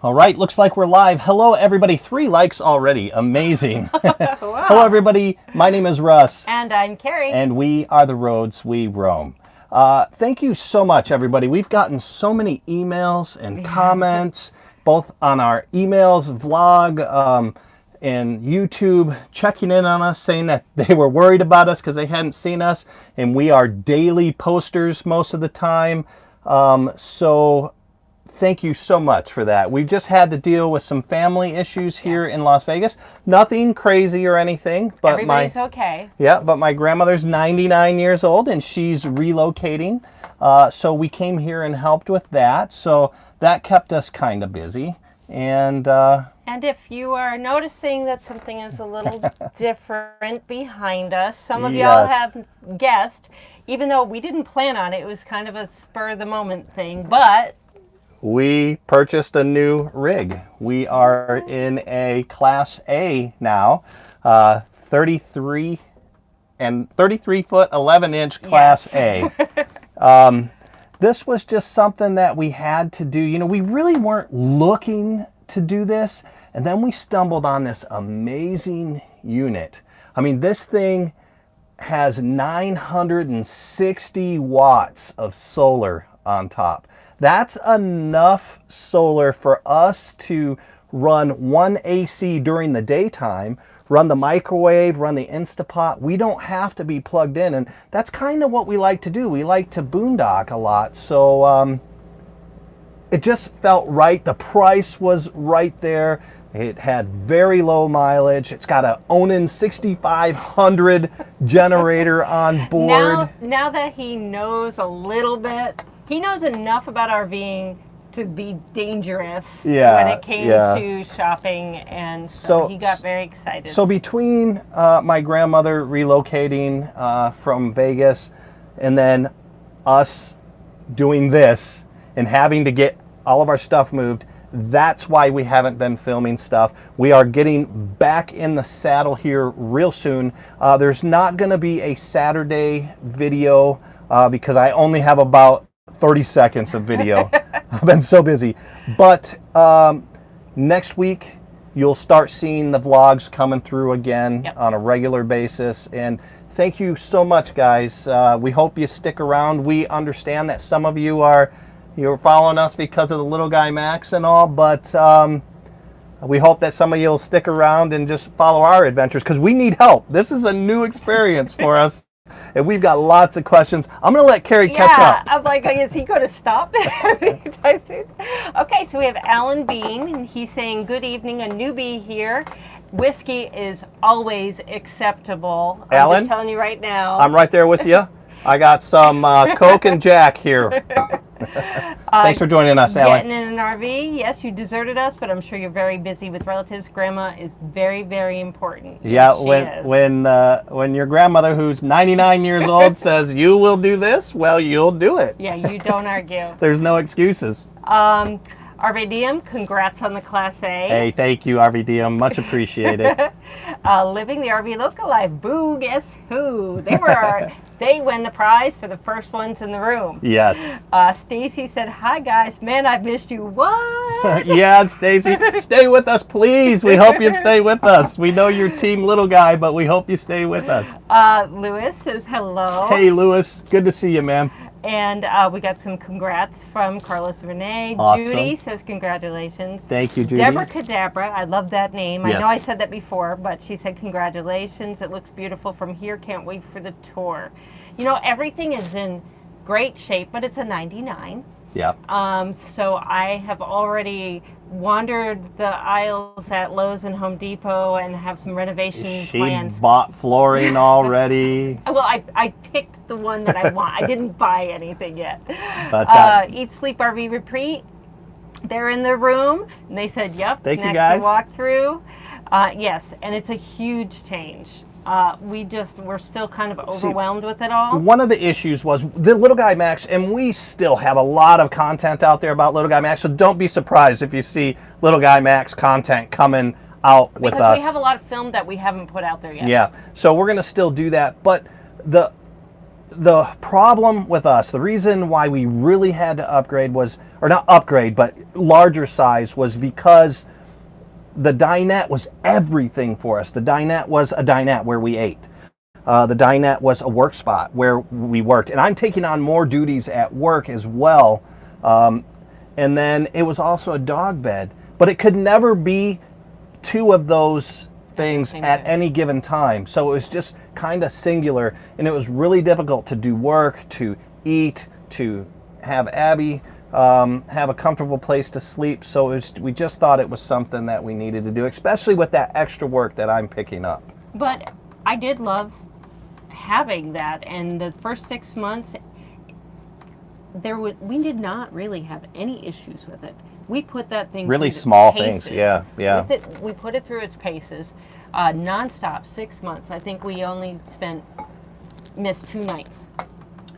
All right, looks like we're live. Hello, everybody. 3 likes already. Amazing. Wow. Hello, everybody. My name is Russ. And I'm Carrie. And we are the roads we roam. Thank you so much, everybody. We've gotten so many emails and comments, both on our emails, vlog, and YouTube, checking in on us, saying that they were worried about us because they hadn't seen us. And we are daily posters most of the time. So thank you so much for that. We've just had to deal with some family issues here in Las Vegas. Nothing crazy or anything, but everybody's okay. Yeah, but my grandmother's 99 years old and she's relocating. So we came here and helped with that. So that kept us kind of busy. And if you are noticing that something is a little different behind us, some of Yes. y'all have guessed, even though we didn't plan on it, it was kind of a spur of the moment thing, but we purchased a new rig. We are in a Class A now, 33 foot, 11 inch Class Yes. A. This was just something that we had to do. You know, we really weren't looking to do this. And then we stumbled on this amazing unit. I mean, this thing has 960 watts of solar on top. That's enough solar for us to run one AC during the daytime, run the microwave, run the Instapot. We don't have to be plugged in, and that's kind of what we like to do. We like to boondock a lot, so it just felt right. The price was right there. It had very low mileage. It's got a Onan 6500 generator on board. now that he knows a little bit, he knows enough about RVing to be dangerous when it came to shopping, and so he got very excited. So between my grandmother relocating from Vegas and then us doing this and having to get all of our stuff moved, that's why we haven't been filming stuff. We are getting back in the saddle here real soon. There's not going to be a Saturday video because I only have about 30 seconds of video. I've been so busy. But next week, you'll start seeing the vlogs coming through again on a regular basis. And thank you so much, guys. We hope you stick around. We understand that some of you you're following us because of the Little Guy Max and all, but we hope that some of you will stick around and just follow our adventures because we need help. This is a new experience for us, and we've got lots of questions. I'm going to let Carrie catch up. I'm like, is he going to stop anytime soon? Okay, so we have Alan Bean, and he's saying, good evening, a newbie here. Whiskey is always acceptable. Alan? I'm just telling you right now. I'm right there with you. I got some Coke and Jack here. Thanks for joining us, Alan. Getting in an RV, yes, you deserted us, but I'm sure you're very busy with relatives. Grandma is very, very important. Yeah, Yes, when your grandmother, who's 99 years old, says you will do this, well, you'll do it. Yeah, you don't argue. There's no excuses. RVDM, congrats on the Class A. Hey, thank you, RVDM. Much appreciated. Living the RV local life. Boo, guess who? They win the prize for the first ones in the room. Yes. Stacy said, hi guys, man, I've missed you. What? Yeah, Stacy, stay with us, please. We hope you stay with us. We know you're Team Little Guy, but we hope you stay with us. Lewis says hello. Hey, Lewis. Good to see you, man. And we got some congrats from Carlos Renee. Awesome. Judy says congratulations. Thank you, Judy. Deborah Cadabra, I love that name. Yes. I know I said that before, but she said congratulations. It looks beautiful from here. Can't wait for the tour. You know, everything is in great shape, but it's a 99. Yeah. So I have already wandered the aisles at Lowe's and Home Depot and have some renovation plans. She bought flooring already. Well, I picked the one that I want. I didn't buy anything yet. But, Eat, Sleep, RV, Repeat. They're in the room, and they said, yep, thank you, next guys. to walk through. Yes, and it's a huge change. We're still kind of overwhelmed with it all. One of the issues was the Little Guy Max, and we still have a lot of content out there about Little Guy Max, so don't be surprised if you see Little Guy Max content coming out with us. Because we have a lot of film that we haven't put out there yet. Yeah, so we're going to still do that, but the problem with us, the reason why we really had to upgrade was, or not upgrade, but larger size, was because the dinette was everything for us. The dinette was a dinette where we ate. The dinette was a work spot where we worked. And I'm taking on more duties at work as well. And then it was also a dog bed. But it could never be two of those things at any given time. So it was just kind of singular. And it was really difficult to do work, to eat, to have Abby have a comfortable place to sleep. So we just thought it was something that we needed to do, especially with that extra work that I'm picking up. But I did love having that, and the first 6 months we did not really have any issues with it. We put that thing really through small paces. things, yeah. We put it through its paces, nonstop. 6 months. I think we only missed 2 nights.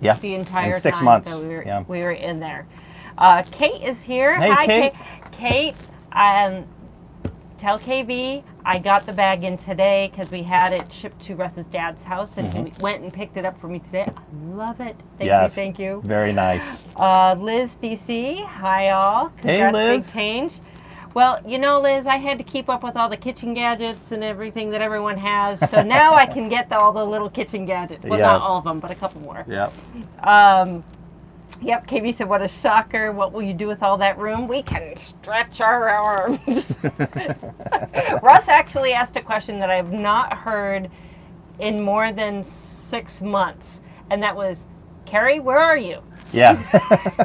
Yeah, The entire in 6 time months. that we were in there. Kate is here. Hey, Hi, Kate. Kate, tell KV I got the bag in today because we had it shipped to Russ's dad's house, and he went and picked it up for me today. I love it. Thank you. Very nice. Liz DC, hi all. Hey, Congrats, Liz. big change. Well, you know, Liz, I had to keep up with all the kitchen gadgets and everything that everyone has, so now I can get all the little kitchen gadgets. Well, Yeah. not all of them, but a couple more. Yep. Yep, KB said, what a shocker. What will you do with all that room? We can stretch our arms. Russ actually asked a question that I have not heard in more than 6 months, and that was, Carrie, where are you? Yeah.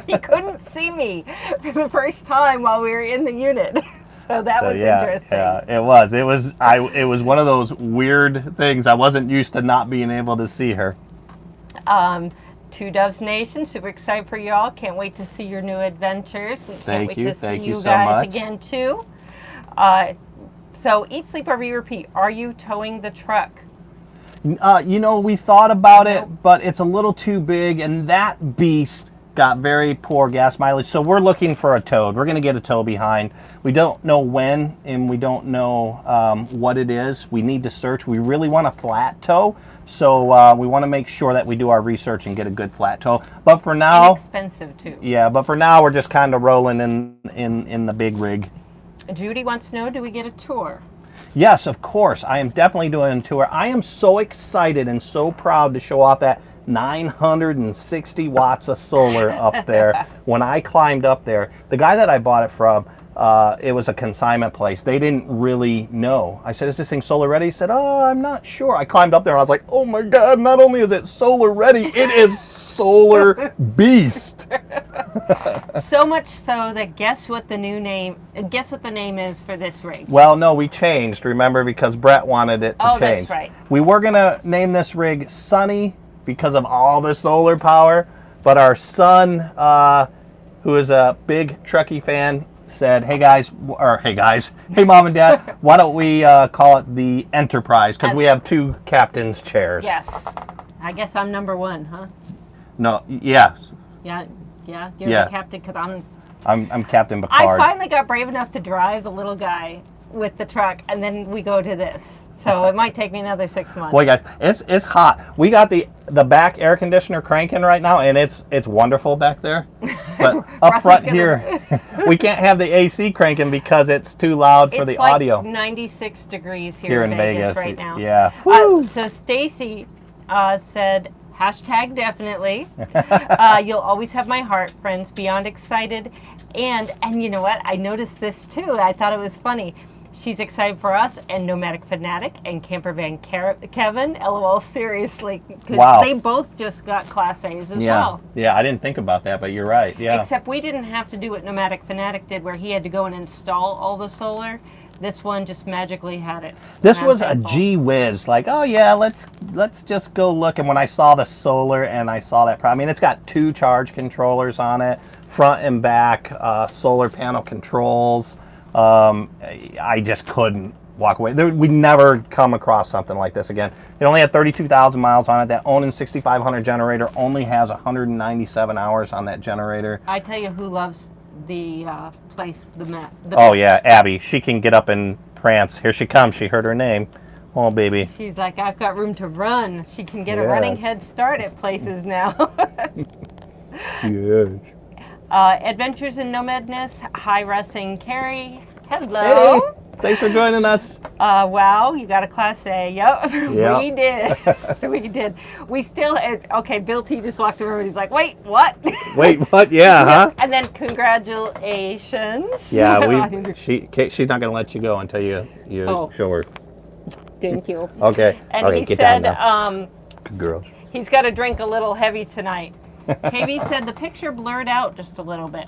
He couldn't see me for the first time while we were in the unit. So that was interesting. Yeah, it was. It was one of those weird things. I wasn't used to not being able to see her. Two Doves Nation, super excited for y'all. Can't wait to see your new adventures. We can't wait to see Thank you you so guys much. again too. So Eat, Sleep, RV, Repeat. Are you towing the truck? We thought about it, but it's a little too big, and that beast got very poor gas mileage. So we're looking for a tow. We're going to get a tow behind. We don't know when, and we don't know what it is. We need to search. We really want a flat tow, so we want to make sure that we do our research and get a good flat tow. But for now, Inexpensive too. yeah. But for now, we're just kind of rolling in the big rig. Judy wants to know, do we get a tour? Yes, of course. I am definitely doing a tour. I am so excited and so proud to show off that 960 watts of solar up there. When I climbed up there, the guy that I bought it from, it was a consignment place. They didn't really know. I said, is this thing solar ready? He said, oh, I'm not sure. I climbed up there and I was like, oh my God, not only is it solar ready, it is solar beast. So much so that guess what the name is for this rig? Well, no, we changed, remember, because Brett wanted it to change. That's right. We were going to name this rig Sunny because of all the solar power, but our son, who is a big Trekkie fan, said, hey mom and dad, why don't we call it the Enterprise, because we have 2 captain's chairs. Yes. I guess I'm number 1, huh? No, yes. Yeah, you're Yeah. the captain, because I'm Captain I Picard. finally got brave enough to drive the little guy with the truck, and then we go to this. So it might take me another 6 months. Boy, guys, it's hot. We got the back air conditioner cranking right now, and it's wonderful back there. But up Russ front is here, we can't have the AC cranking because it's too loud for it's the like audio 96 degrees here in Vegas right now. Yeah. So Stacy said, hashtag definitely. You'll always have my heart, friends. Beyond excited. And you know what? I noticed this too. I thought it was funny. She's excited for us and Nomadic Fanatic and Camper Van Kevin. LOL, seriously. Because Wow. they both just got Class A's as well. Yeah, I didn't think about that, but you're right. Yeah. Except we didn't have to do what Nomadic Fanatic did, where he had to go and install all the solar. This one just magically had it. This And I'm was a thankful. gee whiz. Like, oh yeah, let's just go look. And when I saw the solar and I saw that, I mean, it's got 2 charge controllers on it, front and back, solar panel controls. I just couldn't walk away. We never come across something like this again. It only had 32,000 miles on it. That Onan 6500 generator only has 197 hours on that generator. I tell you who loves the place, the map. Oh yeah, Abby. She can get up and prance. Here she comes. She heard her name. Oh, baby. She's like, I've got room to run. She can get a Yes. running head start at places now. Yes. Adventures in Nomadness. Hi, Russ and Carrie. Hello. Hey, thanks for joining us. Wow, you got a Class A. Yep, Yep. we did. We did. We still, okay, Bill T just walked over and he's like, wait, what? Wait, what? Yeah, huh? And then congratulations. Yeah, she's not gonna let you go until you Oh. show her. Thank you. Okay. And okay, he get said down now. Good girls. he's got to drink a little heavy tonight. KB said the picture blurred out just a little bit.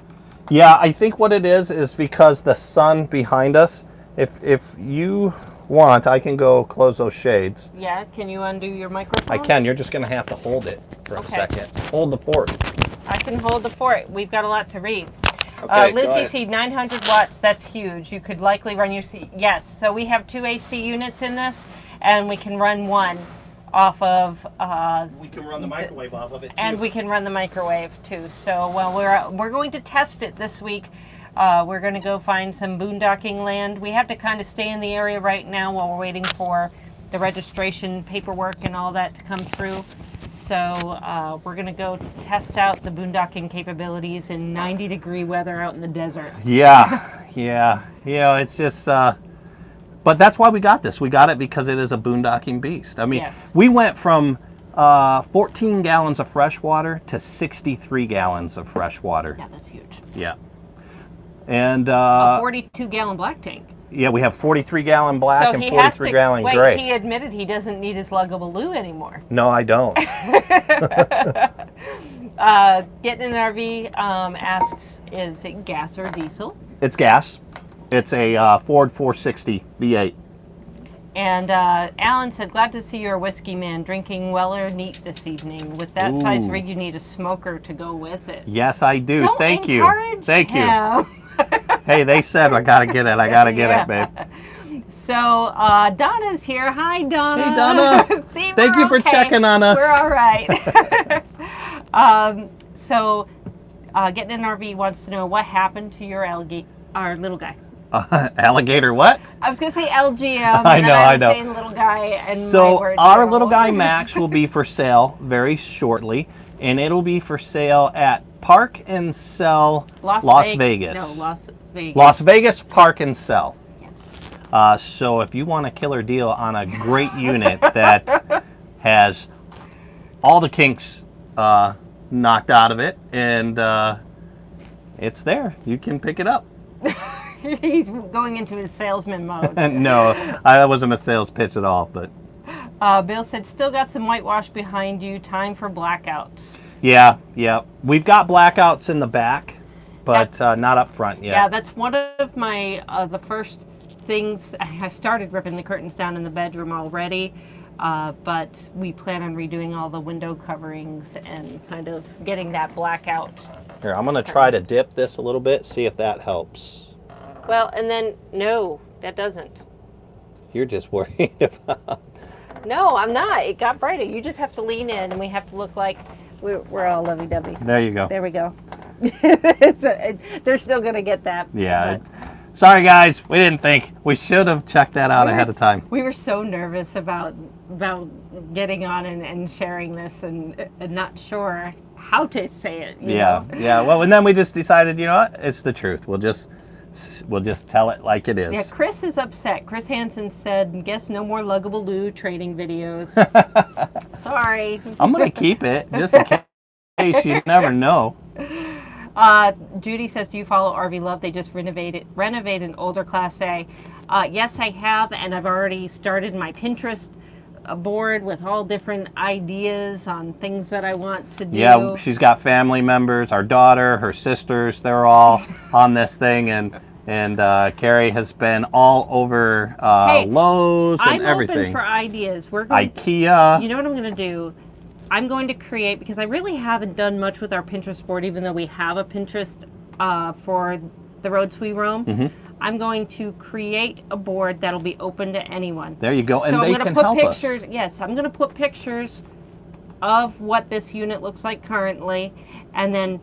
Yeah, I think what it is because the sun behind us. If you want, I can go close those shades. Yeah, can you undo your microphone? I can. You're just gonna have to hold it for a Okay. second. Hold the fort. I can hold the fort. We've got a lot to read. Okay, Liz go ahead. DC, 900 watts, that's huge. You could likely run your yes. So we have 2 AC units in this, and we can run one off of, We can run the microwave off of it too. and we can run the microwave too. So well, we're going to test it this week. We're going to go find some boondocking land. We have to kind of stay in the area right now while we're waiting for the registration paperwork and all that to come through. So we're going to go test out the boondocking capabilities in 90-degree weather out in the desert. Yeah, yeah. You know, it's just. But that's why we got this. We got it because it is a boondocking beast. I mean, Yes. we went from 14 gallons of fresh water to 63 gallons of fresh water. Yeah, that's huge. Yeah. And A 42-gallon black tank. yeah, we have 43-gallon black So and he has 43 to. gallon Wait, gray. he admitted he doesn't need his luggable loo anymore. No, I don't. Getting an RV asks, is it gas or diesel? It's gas. It's a Ford 460 V8. And Alan said, glad to see you're a whiskey man, drinking Weller Neat this evening. With that size Ooh. rig, you need a smoker to go with it. Yes, I do. Don't Thank you. encourage Thank you. him. Hey, they said I gotta get it. I gotta get it, babe. So Donna's here. Hi, Donna. Hey, Donna. See, Thank we're you for okay. checking on us. We're all right. So Getting an RV wants to know what happened to your our little guy. Alligator what? I was gonna say LGM. I and know, then I was know. saying little guy, and my So words our are little all- guy Max will be for sale very shortly, and it'll be for sale at Park and Sell Las Vegas. No, Las Vegas. Las Vegas Park and Sell. Yes. So if you want a killer deal on a great unit that has all the kinks knocked out of it, and it's there, you can pick it up. He's going into his salesman mode. No, I wasn't a sales pitch at all, but Bill said, still got some whitewash behind you. Time for blackouts. yeah. We've got blackouts in the back, but not up front yet. Yeah, that's one of my, the first things. I started ripping the curtains down in the bedroom already, but we plan on redoing all the window coverings and kind of getting that blackout. Here, I'm gonna try to dip this a little bit, see if that helps. Well, and then, no, that doesn't. You're just worried about. No, I'm not. It got brighter. You just have to lean in, and we have to look like we're all lovey-dovey. There you go. There we go. They're still going to get that. Yeah. but- Sorry, guys. We didn't think. We should have checked that out We were ahead of time. We were so nervous about getting on and sharing this and not sure how to say it. You know? Yeah. Well, and then we just decided, you know what? It's the truth. We'll just tell it like it is. Yeah, Chris is upset. Chris Hansen said, guess no more Luggable Lou training videos. Sorry. I'm gonna keep it just in case. You never know. Judy says, do you follow RV Love? They just renovate an older Class A. Yes, I have, and I've already started my Pinterest board with all different ideas on things that I want to do. Yeah, she's got family members. Our daughter, her sisters, they're all on this thing, and Carrie has been all over Hey, Lowe's and I'm everything. open for ideas. We're going IKEA. You know what I'm going to do? I'm going to create, because I really haven't done much with our Pinterest board, even though we have a Pinterest for the roads we roam. Mm-hmm. I'm going to create a board that'll be open to anyone. There you go, So and I'm they gonna can put help pictures. us. Yes, I'm going to put pictures of what this unit looks like currently, and then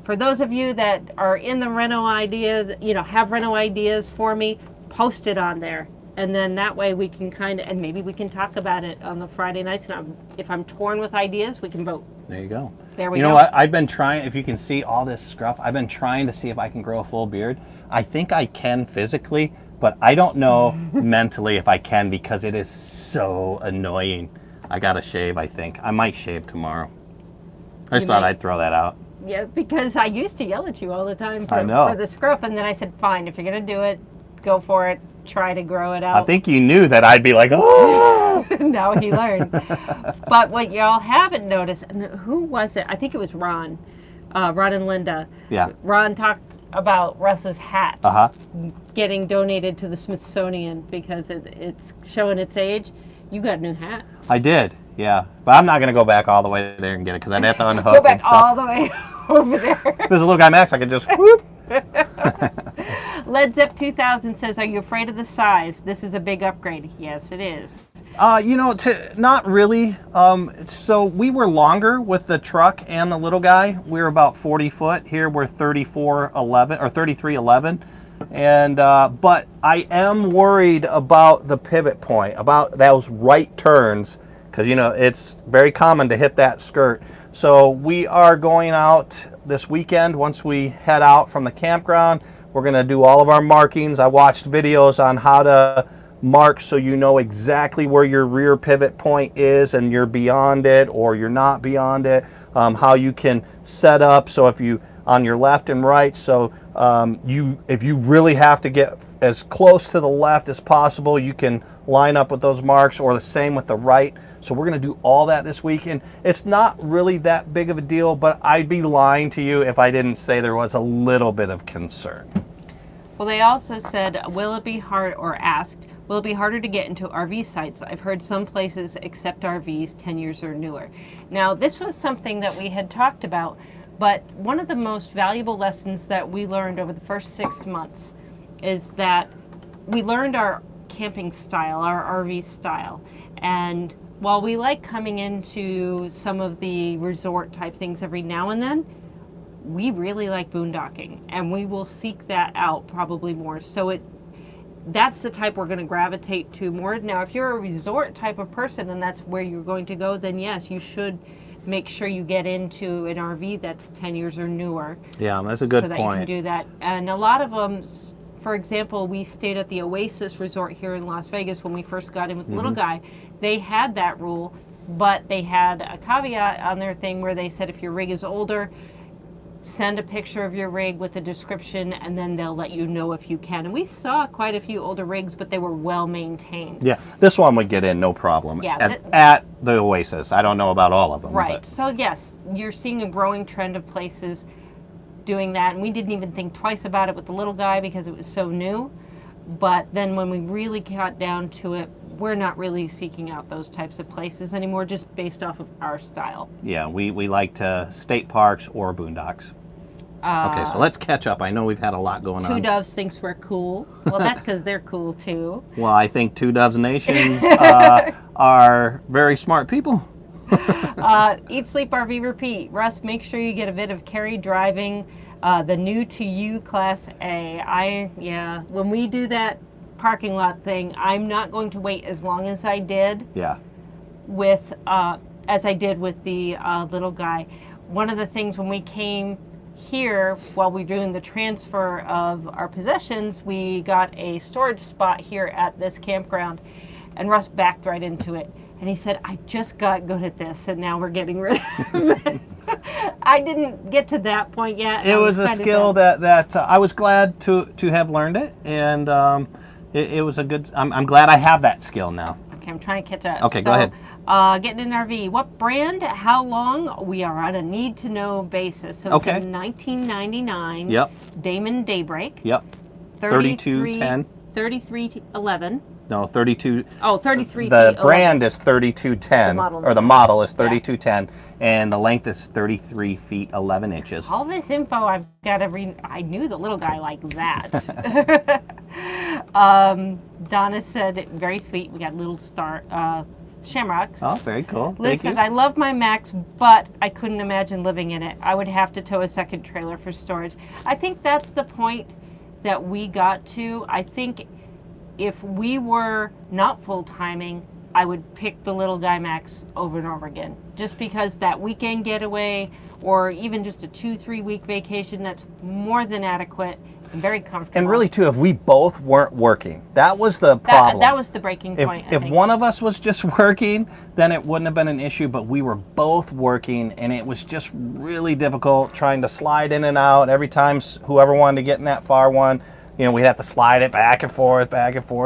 for those of you that are in the reno idea, have reno ideas for me, post it on there. And then that way we can kind of, and maybe we can talk about it on the Friday nights. And if I'm torn with ideas, we can vote. There you go. There we You know go. what? I've been trying, if you can see all this scruff, I've been trying to see if I can grow a full beard. I think I can physically, but I don't know mentally if I can because it is so annoying. I gotta shave, I think. I might shave tomorrow. I just You thought might. I'd throw that out. Yeah, because I used to yell at you all the time I know. for the scruff. And then I said, fine, if you're going to do it, go for it. Try to grow it out. I think you knew that I'd be like, oh! Now he learned. But what y'all haven't noticed, and who was it? I think it was Ron. Ron and Linda. Yeah. Ron talked about Russ's hat Uh-huh. getting donated to the Smithsonian because it's showing its age. You got a new hat. I did, yeah. But I'm not gonna go back all the way there and get it because I'd have to unhook Go back and stuff. all the way over there. If there's a little guy Max, I could just whoop. Led Zepp 2000 says, are you afraid of the size? This is a big upgrade. Yes, it is. You know, not really. So we were longer with the truck and the little guy. We were about 40 foot. Here we're 34'11" or 33'11", and but I am worried about the pivot point, about those right turns, because you know it's very common to hit that skirt. So we are going out this weekend. Once we head out from the campground, we're going to do all of our markings. I watched videos on how to mark so you know exactly where your rear pivot point is and you're beyond it or you're not beyond it. How you can set up so if you on your left and right, so if you really have to get as close to the left as possible, you can line up with those marks, or the same with the right. So we're going to do all that this weekend. It's not really that big of a deal, but I'd be lying to you if I didn't say there was a little bit of concern. Well, they also said, will it be hard, or asked, will it be harder to get into RV sites? I've heard some places accept RVs 10 years or newer. Now, this was something that we had talked about, but one of the most valuable lessons that we learned over the first 6 months is that we learned our camping style, our RV style. And while we like coming into some of the resort type things every now and then, we really like boondocking, and we will seek that out probably more. So that's the type we're going to gravitate to more. Now, if you're a resort type of person and that's where you're going to go, then yes, you should make sure you get into an RV that's 10 years or newer. Yeah, that's a good so that point. you can do that. And a lot of them, for example, we stayed at the Oasis Resort here in Las Vegas when we first got in with the little guy. They had that rule, but they had a caveat on their thing where they said if your rig is older, send a picture of your rig with a description, and then they'll let you know if you can. And we saw quite a few older rigs, but they were well maintained. Yeah, this one would get in no problem. Yeah, At the Oasis. I don't know about all of them. Right. But. So yes, you're seeing a growing trend of places doing that, and we didn't even think twice about it with the little guy because it was so new. But then when we really got down to it, we're not really seeking out those types of places anymore, just based off of our style. Yeah, we like to state parks or boondocks. Okay, so let's catch up. I know we've had a lot going Two on. Doves thinks we're cool. Well, that's because they're cool too. Well, I think Two Doves Nations are very smart people. Eat, Sleep, RV, Repeat. Russ, make sure you get a bit of Kerry driving the new to you Class A. When we do that parking lot thing, I'm not going to wait as long as I did Yeah. with the little guy. One of the things when we came here, while we were doing the transfer of our possessions, we got a storage spot here at this campground, and Russ backed right into it. And he said, I just got good at this, and now we're getting rid of it. I didn't get to that point yet. It was a skill that I was glad to have learned it, and it was a good. I'm glad I have that skill now. Okay, I'm trying to catch up. Okay, go ahead. Getting an RV. What brand? How long? We are on a need-to-know basis. So Okay. it's in 1999. Yep. Damon Daybreak. Yep. 3210. 3311. No, 32. Oh, 33. The brand is 3210, The model is 3210, and the length is 33 feet 11 inches. All this info I've got to read. I knew the little guy like that. Donna said, very sweet. We got little shamrocks. Oh, very cool. Listen, Thank I love my Max, but I couldn't imagine living in it. I would have to tow a second trailer for storage. I think that's the point that we got to. I think if we were not full-timing, I would pick the Little Guy Max over and over again. Just because that weekend getaway or even just a 2-3 week vacation, that's more than adequate and very comfortable. And really, too, if we both weren't working, that was the problem. That was the breaking point. If one of us was just working, then it wouldn't have been an issue, but we were both working, and it was just really difficult trying to slide in and out. Every time whoever wanted to get in that far one, you know, we'd have to slide it back and forth,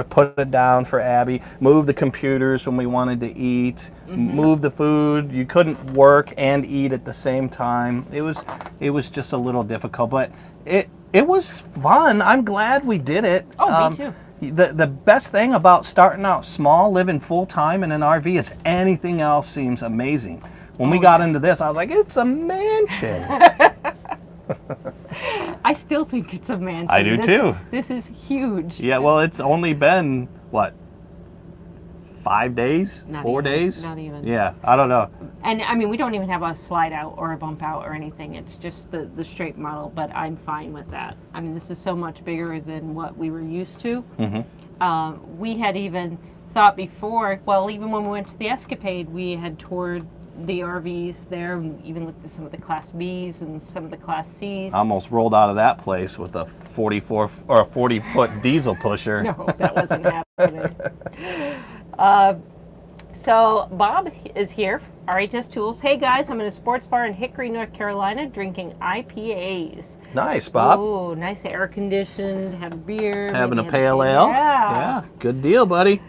put it down for Abby, move the computers when we wanted to eat, move the food. You couldn't work and eat at the same time. It was just a little difficult, but it was fun. I'm glad we did it. Oh, me too. The best thing about starting out small, living full time in an RV, is anything else seems amazing. When we got into this, I was like, it's a mansion. I still think it's a mansion. I do too. This is huge. Yeah, well, it's only been, what, 5 days? Not 4 even, days? not even. Yeah, I don't know. And I mean, we don't even have a slide out or a bump out or anything. It's just the straight model, but I'm fine with that. I mean, this is so much bigger than what we were used to. We had even thought before, well, even when we went to the Escapade, we had toured the RVs there, and even looked at some of the Class Bs and some of the Class Cs. Almost rolled out of that place with a 40-foot diesel pusher. No, that wasn't happening. So Bob is here, RHS Tools. Hey guys, I'm in a sports bar in Hickory, North Carolina, drinking IPAs. Nice, Bob. Ooh, nice air conditioned, have a beer. Having maybe a have pale beer. ale? Yeah. Yeah, good deal, buddy.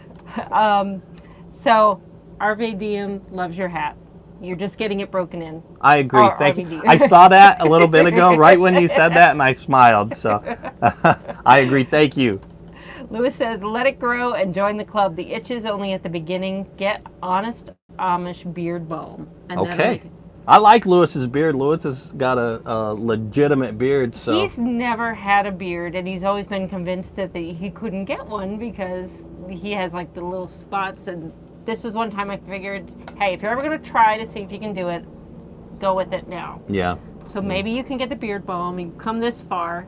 So RVDM loves your hat. You're just getting it broken in. I agree. Or Thank you. RVD. I saw that a little bit ago, right when you said that, and I smiled. So I agree. Thank you. Lewis says, let it grow and join the club. The itch is only at the beginning. Get Honest Amish beard balm. And Okay. I like Lewis's beard. Lewis has got a legitimate beard. So he's never had a beard, and he's always been convinced that he couldn't get one because he has like the little spots. And this was one time I figured, hey, if you're ever going to try to see if you can do it, go with it now. yeah, So maybe you can get the beard balm. You come this far.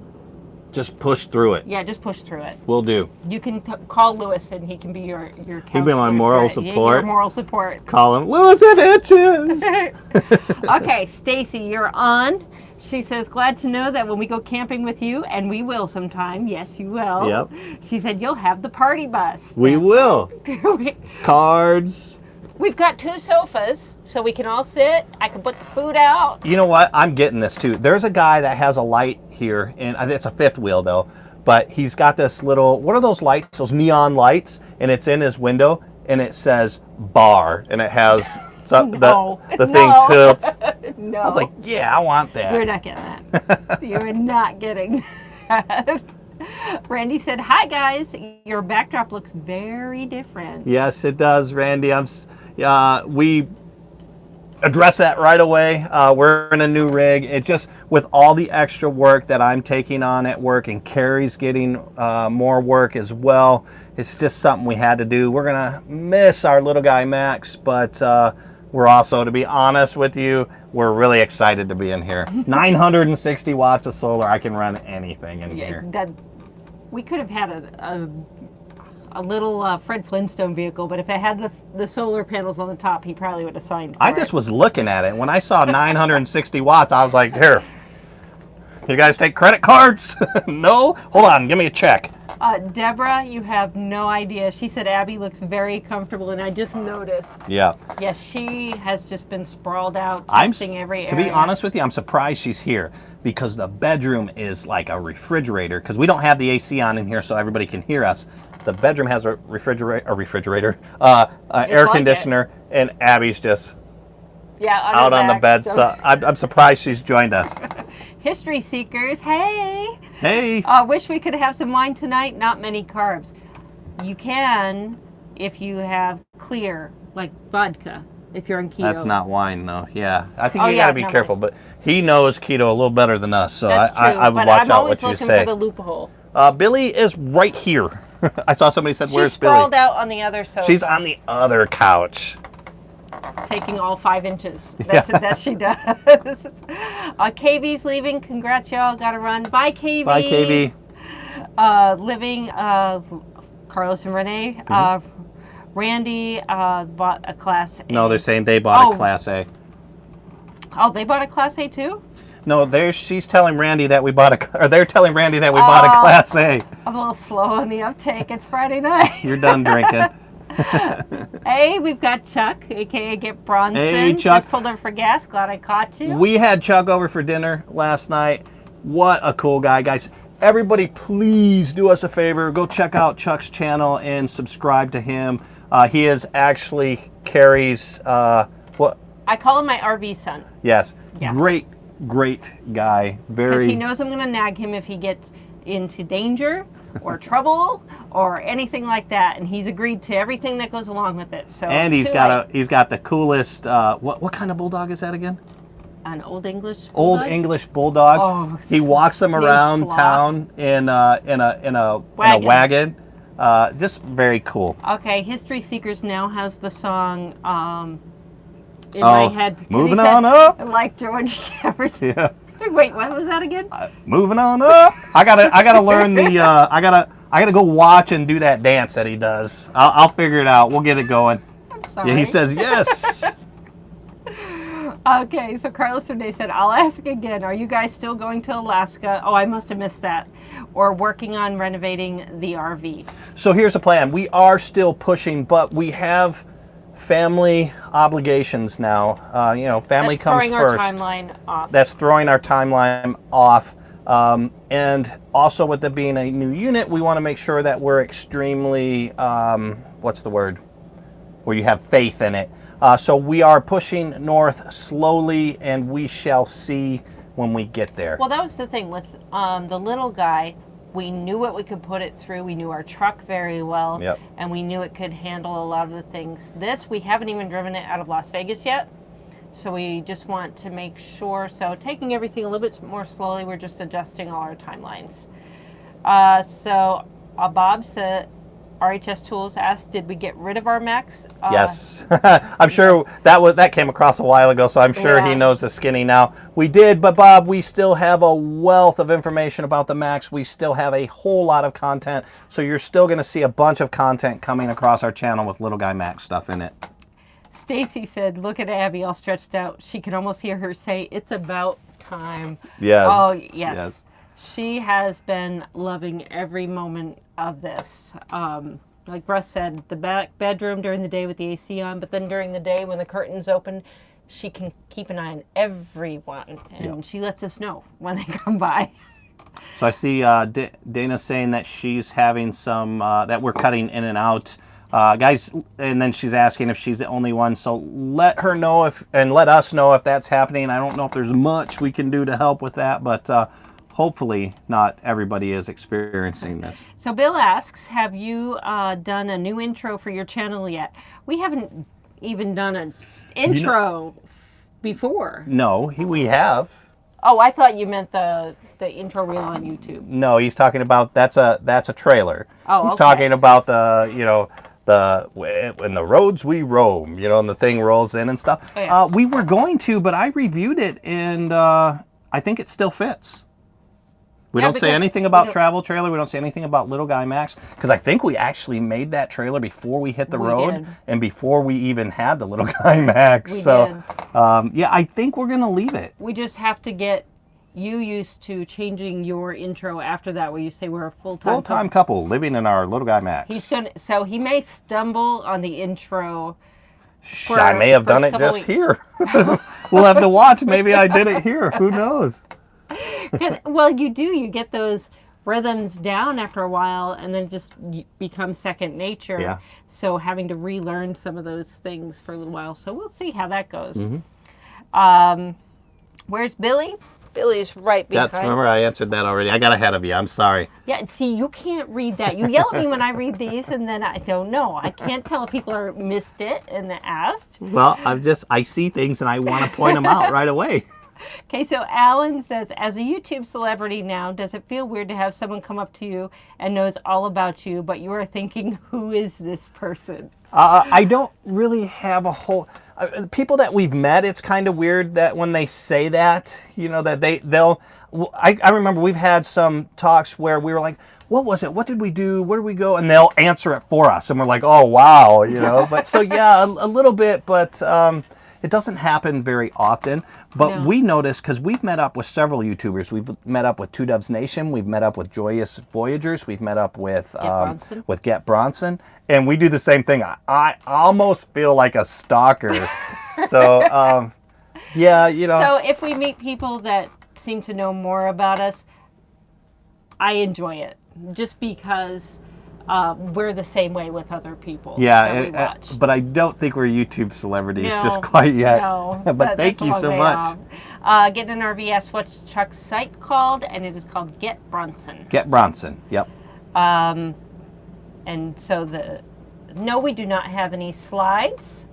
just push through it. Yeah, just push through it. Will do. You can call Lewis, and he can be your counselor. He'll be my moral support. Your moral support. Call him Lewis. It itches. Okay, Stacy, you're on. She says, glad to know that when we go camping with you, and we will sometime. Yes, you will. Yep. She said, you'll have the party bus. We will. Cards. We've got 2 sofas, so we can all sit. I can put the food out. You know what? I'm getting this too. There's a guy that has a light here, and I think it's a fifth wheel though, but he's got this little, what are those lights? Those neon lights, and it's in his window, and it says bar, and it has No. the thing No. tilts. No. I was like, yeah, I want that. You're not getting that. You're not getting that. Randy said, hi guys, your backdrop looks very different. Yes, it does, Randy. We address that right away. We're in a new rig. It just, with all the extra work that I'm taking on at work, and Carrie's getting more work as well, it's just something we had to do. We're gonna miss our little guy Max, but we're also, to be honest with you, we're really excited to be in here. 960 watts of solar. I can run anything in here. We could have had a little Fred Flintstone vehicle, but if it had the solar panels on the top, he probably would have signed for I it. just was looking at it. When I saw 960 watts, I was like, here, you guys take credit cards? No? Hold on, give me a check. Deborah, you have no idea. She said Abby looks very comfortable, and I just noticed. Yeah. Yes, she has just been sprawled out, testing every area. To be honest with you, I'm surprised she's here, because the bedroom is like a refrigerator, because we don't have the AC on in here so everybody can hear us. The bedroom has a refrigerator, air like conditioner, and Abby's just out on the bed. So I'm surprised she's joined us. History seekers, hey! Hey. Wish we could have some wine tonight. Not many carbs. You can if you have clear, like vodka, if you're on keto. That's not wine, though. Yeah, I think Oh, you yeah, got to be no, careful. But he knows keto a little better than us, so That's true, I would but watch I'm out always what you looking say. for the loophole. Billy is right here. I saw somebody said, "Where's She's Billy?" sprawled out on the other sofa. She's on the other couch. Taking all 5 inches. That she does. KV's leaving. Congrats, y'all. Gotta run. Bye, KV. Bye, KB. Living Carlos and Renee. Randy bought a Class A. No, they're saying they bought Oh. a Class A. Oh, they bought a Class A too? No, she's telling Randy that we bought or they're telling Randy that we bought a Class A. I'm a little slow on the uptake. It's Friday night. You're done drinking. Hey, we've got Chuck, a.k.a. Get Bronson. Hey, Chuck. Just pulled over for gas. Glad I caught you. We had Chuck over for dinner last night. What a cool guy, guys. Everybody, please do us a favor. Go check out Chuck's channel and subscribe to him. He is actually Carrie's, what? I call him my RV son. Yes. Yes. Great guy. Because he Very. knows I'm going to nag him if he gets into danger or trouble or anything like that. And he's agreed to everything that goes along with it. So And he's got the coolest, what kind of bulldog is that again? an Old English Old bulldog? English bulldog. Oh, He walks them named around Slop. town in a wagon. Just very cool. Okay, History Seekers now has the song in my head. because he moving said, on up. Like George Jefferson. Yeah. Wait, what was that again? Moving on up. I gotta learn the. I gotta go watch and do that dance that he does. I'll figure it out. We'll get it going. I'm sorry. Yeah, he says yes. Okay, so Carlos Renee said, I'll ask again. Are you guys still going to Alaska? Oh, I must have missed that. Or working on renovating the RV? So here's the plan. We are still pushing, but we have family obligations now. Family That's comes throwing first. our timeline off. That's throwing our timeline off. And also with it being a new unit, we want to make sure that we're extremely, what's the word? Where you have faith in it. So we are pushing north slowly, and we shall see when we get there. Well, that was the thing with the little guy. We knew what we could put it through. We knew our truck very well. Yep. And we knew it could handle a lot of the things. This, we haven't even driven it out of Las Vegas yet. So we just want to make sure. So taking everything a little bit more slowly, we're just adjusting all our timelines. Bob said, RHS Tools asked, did we get rid of our Max? Yes. I'm sure that came across a while ago, so I'm sure he Yeah. knows the skinny now. We did, but Bob, we still have a wealth of information about the Max. We still have a whole lot of content, so you're still going to see a bunch of content coming across our channel with Little Guy Max stuff in it. Stacy said, look at Abby all stretched out. She can almost hear her say, it's about time. Yes. Oh, yes. She has been loving every moment of this. Like Russ said, the back bedroom during the day with the AC on, but then during the day when the curtains open, she can keep an eye on everyone, and she lets us know when they come by. So I see Dana saying that she's having some, that we're cutting in and out. Guys, and then she's asking if she's the only one. So let her know and let us know if that's happening. I don't know if there's much we can do to help with that, but hopefully not everybody is experiencing this. So Bill asks, have you done a new intro for your channel yet? We haven't even done an intro before. No, we have. Oh, I thought you meant the intro reel on YouTube. No, he's talking about that's a trailer. Oh, he's okay. talking about when the roads we roam, and the thing rolls in and stuff. Oh, yeah. We were going to, but I reviewed it, and I think it still fits. We Yeah, don't say because anything we about don't- Travel Trailer. We don't say anything about Little Guy Max, because I think we actually made that trailer before we hit the We road did. and before we even had the Little Guy Max. We So, I think we're gonna leave it. We just have to get you used to changing your intro after that, where you say we're a full-time Full-time couple living in our Little Guy Max. So he may stumble on the intro. for I may have the done first it couple just weeks. here. We'll have to watch. Maybe I did it here. Who knows? Well, you get those rhythms down after a while, and then just become second nature. Yeah. So having to relearn some of those things for a little while. So we'll see how that goes. Mm-hmm. Where's Billy? Billy's right behind. Remember, I answered that already. I got ahead of you. I'm sorry. Yeah, see, you can't read that. You yell at me when I read these, and then I don't know. I can't tell if people are missed it and asked. Well, I see things and I want to point them out right away. Okay, so Alan says, as a YouTube celebrity now, does it feel weird to have someone come up to you and knows all about you, but you are thinking, who is this person? I don't really have a whole... people that we've met, it's kind of weird that when they say that, that they'll... I remember we've had some talks where we were like, what was it? What did we do? Where did we go? And they'll answer it for us. And we're like, oh, wow, you know. But so, yeah, a little bit, but it doesn't happen very often. But No. we noticed, because we've met up with several YouTubers. We've met up with Two Doves Nation. We've met up with Joyous Voyagers. We've met up with Bronson. Get Bronson. And we do the same thing. I almost feel like a stalker. So, yeah, you know. So if we meet people that seem to know more about us, I enjoy it just because we're the same way with other people that we watch. But I don't think we're YouTube celebrities No, just quite yet. No, but thank that's a you long so way much. off. Get an RV asks what's Chuck's site called, and it is called Get Bronson. Get Bronson. Yep. And so no, we do not have any slides.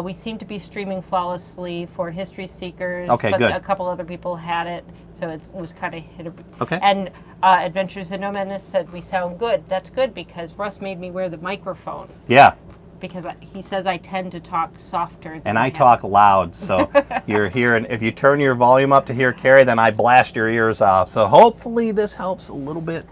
We seem to be streaming flawlessly for History Seekers. Okay, but good. A couple other people had it, so it was kind of hit. Okay. And Adventures in Nomadness said we sound good. That's good because Russ made me wear the microphone Yeah. because he says I tend to talk softer. Than And I have. talk loud, so you're hearing. If you turn your volume up to hear Carrie, then I blast your ears off. So hopefully this helps a little bit.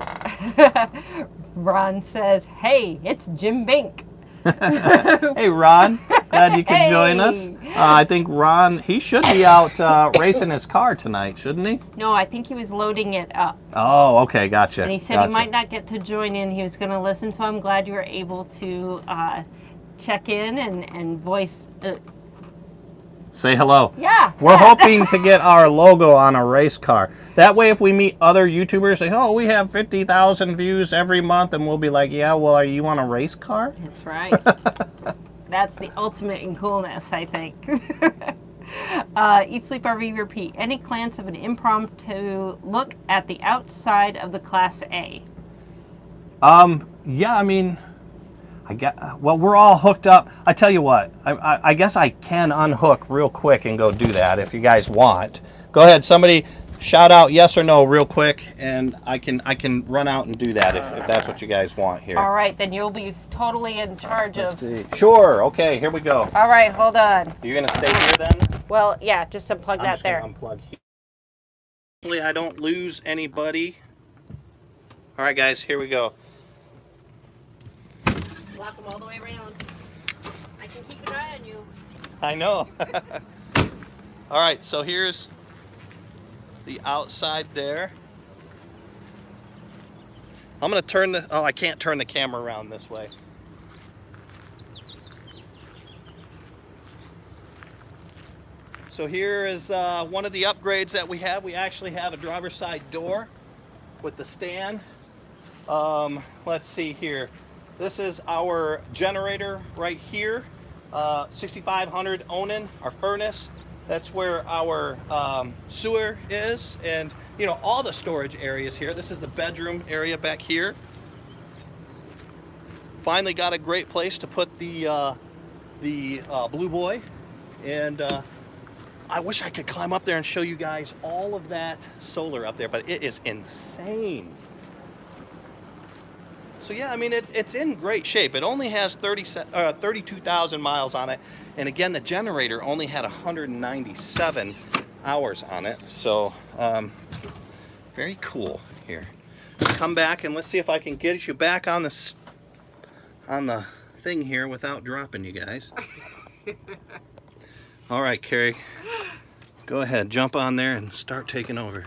Ron says, "Hey, it's Jim Bink." Hey, Ron, glad you could join us. Hey. I think Ron, he should be out racing his car tonight, shouldn't he? No, I think he was loading it up. Oh, okay, gotcha. And he said he might not get to join in. He was going to listen, so I'm glad you were able to check in and voice. Say hello. Yeah. We're hoping to get our logo on a race car. That way, if we meet other YouTubers, say, oh, we have 50,000 views every month, and we'll be like, yeah, well, are you on a race car? That's right. That's the ultimate in coolness, I think. Eat, Sleep, RV, Repeat. Any chance of an impromptu look at the outside of the Class A? Yeah, I mean, well, we're all hooked up. I tell you what, I guess I can unhook real quick and go do that if you guys want. Go ahead, somebody shout out yes or no real quick, and I can run out and do that if that's what you guys want here. All right, then you'll be totally in charge Let's of. see. Sure. Okay, here we go. All right, hold on. You're gonna stay here then? Well, yeah, just unplug I'm that just gonna there. unplug here. Hopefully I don't lose anybody. All right, guys, here we go. Lock them all the way around. I can keep an eye on you. I know. All right, so here's the outside there. I'm gonna turn the, oh, I can't turn the camera around this way. So here is one of the upgrades that we have. We actually have a driver's side door with the stand. Let's see here. This is our generator right here. 6500 Onan, our furnace. That's where our sewer is, and you know, all the storage areas here. This is the bedroom area back here. Finally got a great place to put the Blue Boy, and I wish I could climb up there and show you guys all of that solar up there, but it is insane. So yeah, I mean, it's in great shape. It only has 32,000 miles on it. And again, the generator only had 197 hours on it. So very cool here. Come back and let's see if I can get you back on the thing here without dropping you guys. All right, Carrie, go ahead, jump on there and start taking over.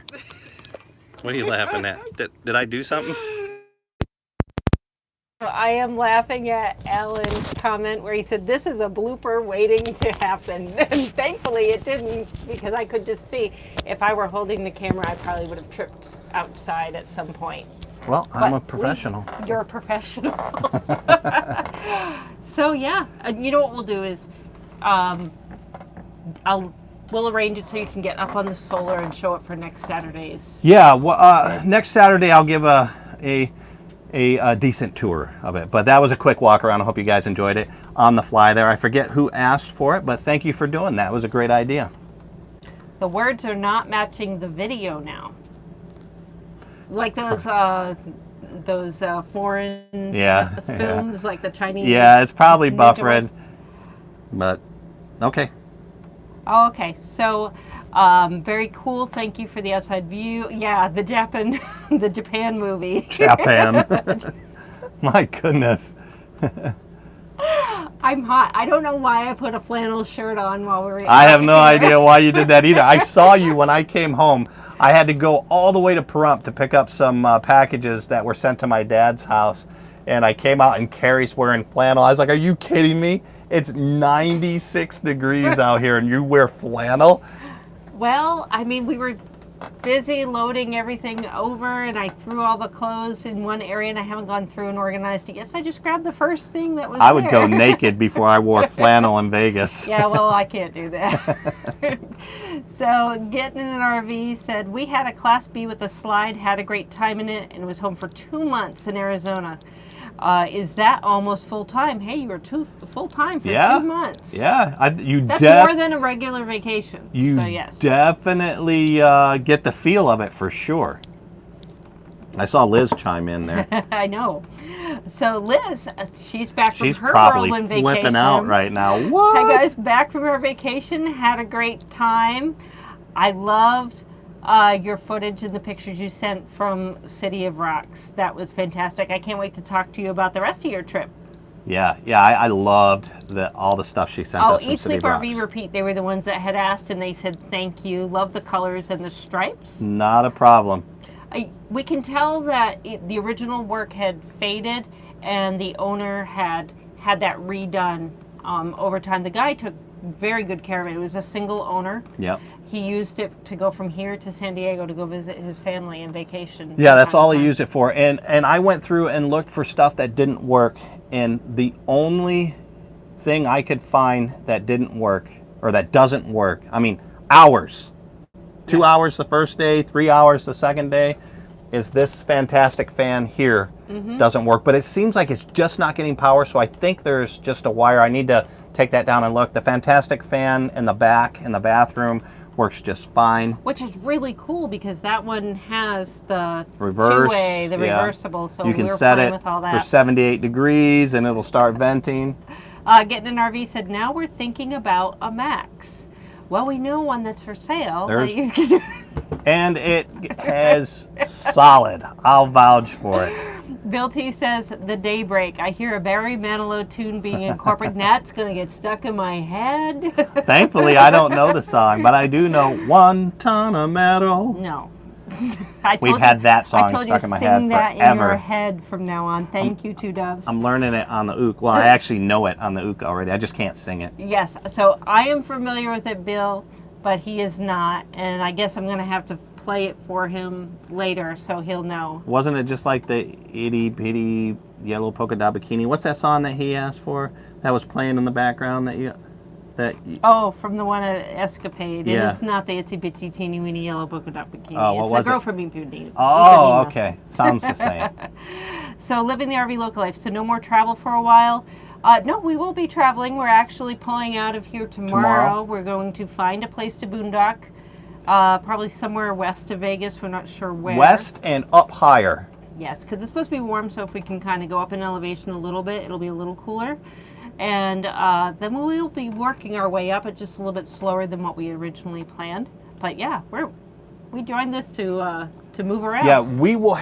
What are you laughing at? Did I do something? I am laughing at Alan's comment where he said, this is a blooper waiting to happen. And thankfully it didn't, because I could just see if I were holding the camera, I probably would have tripped outside at some point. Well, I'm a But professional. You're a professional. So yeah, you know what we'll do is we'll arrange it so you can get up on the solar and show up for next Saturday's. Yeah, well, next Saturday I'll give a decent tour of it. But that was a quick walk around. I hope you guys enjoyed it on the fly there. I forget who asked for it, but thank you for doing that. It was a great idea. The words are not matching the video now. Like those foreign Yeah, films, like the Chinese. Yeah, it's probably ninja buffered, ones. but okay. Oh, okay, so Very cool. Thank you for the outside view. Yeah, the Japan, the Japan movie. Japan. My goodness. I'm hot. I don't know why I put a flannel shirt on while we were. I have no idea why you did that either. I saw you when I came home. I had to go all the way to Pahrump to pick up some packages that were sent to my dad's house. And I came out and Carrie's wearing flannel. I was like, are you kidding me? It's 96 degrees out here and you wear flannel? Well, I mean, we were busy loading everything over, and I threw all the clothes in one area, and I haven't gone through and organized it yet. So I just grabbed the first thing that was I would there. go naked before I wore flannel in Vegas. Yeah, well, I can't do that. So Getting in an RV said, we had a Class B with a slide, had a great time in it, and was home for 2 months in Arizona. Is that almost full time? Hey, you were full time for 2 months. Yeah, That's more than a regular vacation. You so yes, definitely get the feel of it for sure. I saw Liz chime in there. I know. So Liz, she's back from She's her probably whirlwind vacation. flipping out right now. What? Hey guys, back from her vacation, had a great time. I loved your footage and the pictures you sent from City of Rocks. That was fantastic. I can't wait to talk to you about the rest of your trip. Yeah, I loved all the stuff she sent us from Eat City Sleep of Rocks. RV Repeat. They were the ones that had asked, and they said thank you. Love the colors and the stripes. Not a problem. We can tell that the original work had faded, and the owner had that redone over time. The guy took very good care of it. It was a single owner. Yep. He used it to go from here to San Diego to go visit his family and vacation. Yeah, that's all he used it for. And I went through and looked for stuff that didn't work, and the only thing I could find that didn't work, or that doesn't work, I mean, hours. 2 hours the first day, 3 hours the second day, is this fantastic fan here. Doesn't work. But it seems like it's just not getting power, so I think there's just a wire. I need to take that down and look. The fantastic fan in the back in the bathroom works just fine. Which is really cool because that one has the Reverse, two-way, the yeah. reversible, so You can we're set fine it with all that. for 78 degrees and it'll start venting. Getting an RV said, now we're thinking about a Max. Well, we know one that's for sale. There's- that you can- And it has solid. I'll vouch for it. Bill T says, the Daybreak. I hear a Barry Manilow tune being incorporated. That's going to get stuck in my head. Thankfully, I don't know the song, but I do know 1 ton of metal. No. We've had that song I told stuck you in my sing head that in forever. your head from now on. Thank you, Two Doves. I'm learning it on the ook. Well, I actually know it on the ook already. I just can't sing it. Yes, so I am familiar with it, Bill, but he is not, and I guess I'm going to have to play it for him later so he'll know. Wasn't it just like the itty bitty yellow polka dot bikini? What's that song that he asked for that was playing in the background Oh, from the one at Escapade. Yeah. And it's not the itsy bitsy teeny weeny yellow polka dot bikini. Oh, what it's was the girl it? from Ipanema. Oh, okay. Sounds the same. So living the RV local life. So no more travel for a while. No, we will be traveling. We're actually pulling out of here tomorrow. We're going to find a place to boondock. Probably somewhere west of Vegas. We're not sure where. West and up higher. Yes, because it's supposed to be warm, so if we can kind of go up in elevation a little bit, it'll be a little cooler. And then we'll be working our way up, just a little bit slower than what we originally planned. But yeah, we joined this to move around. Yeah, we'll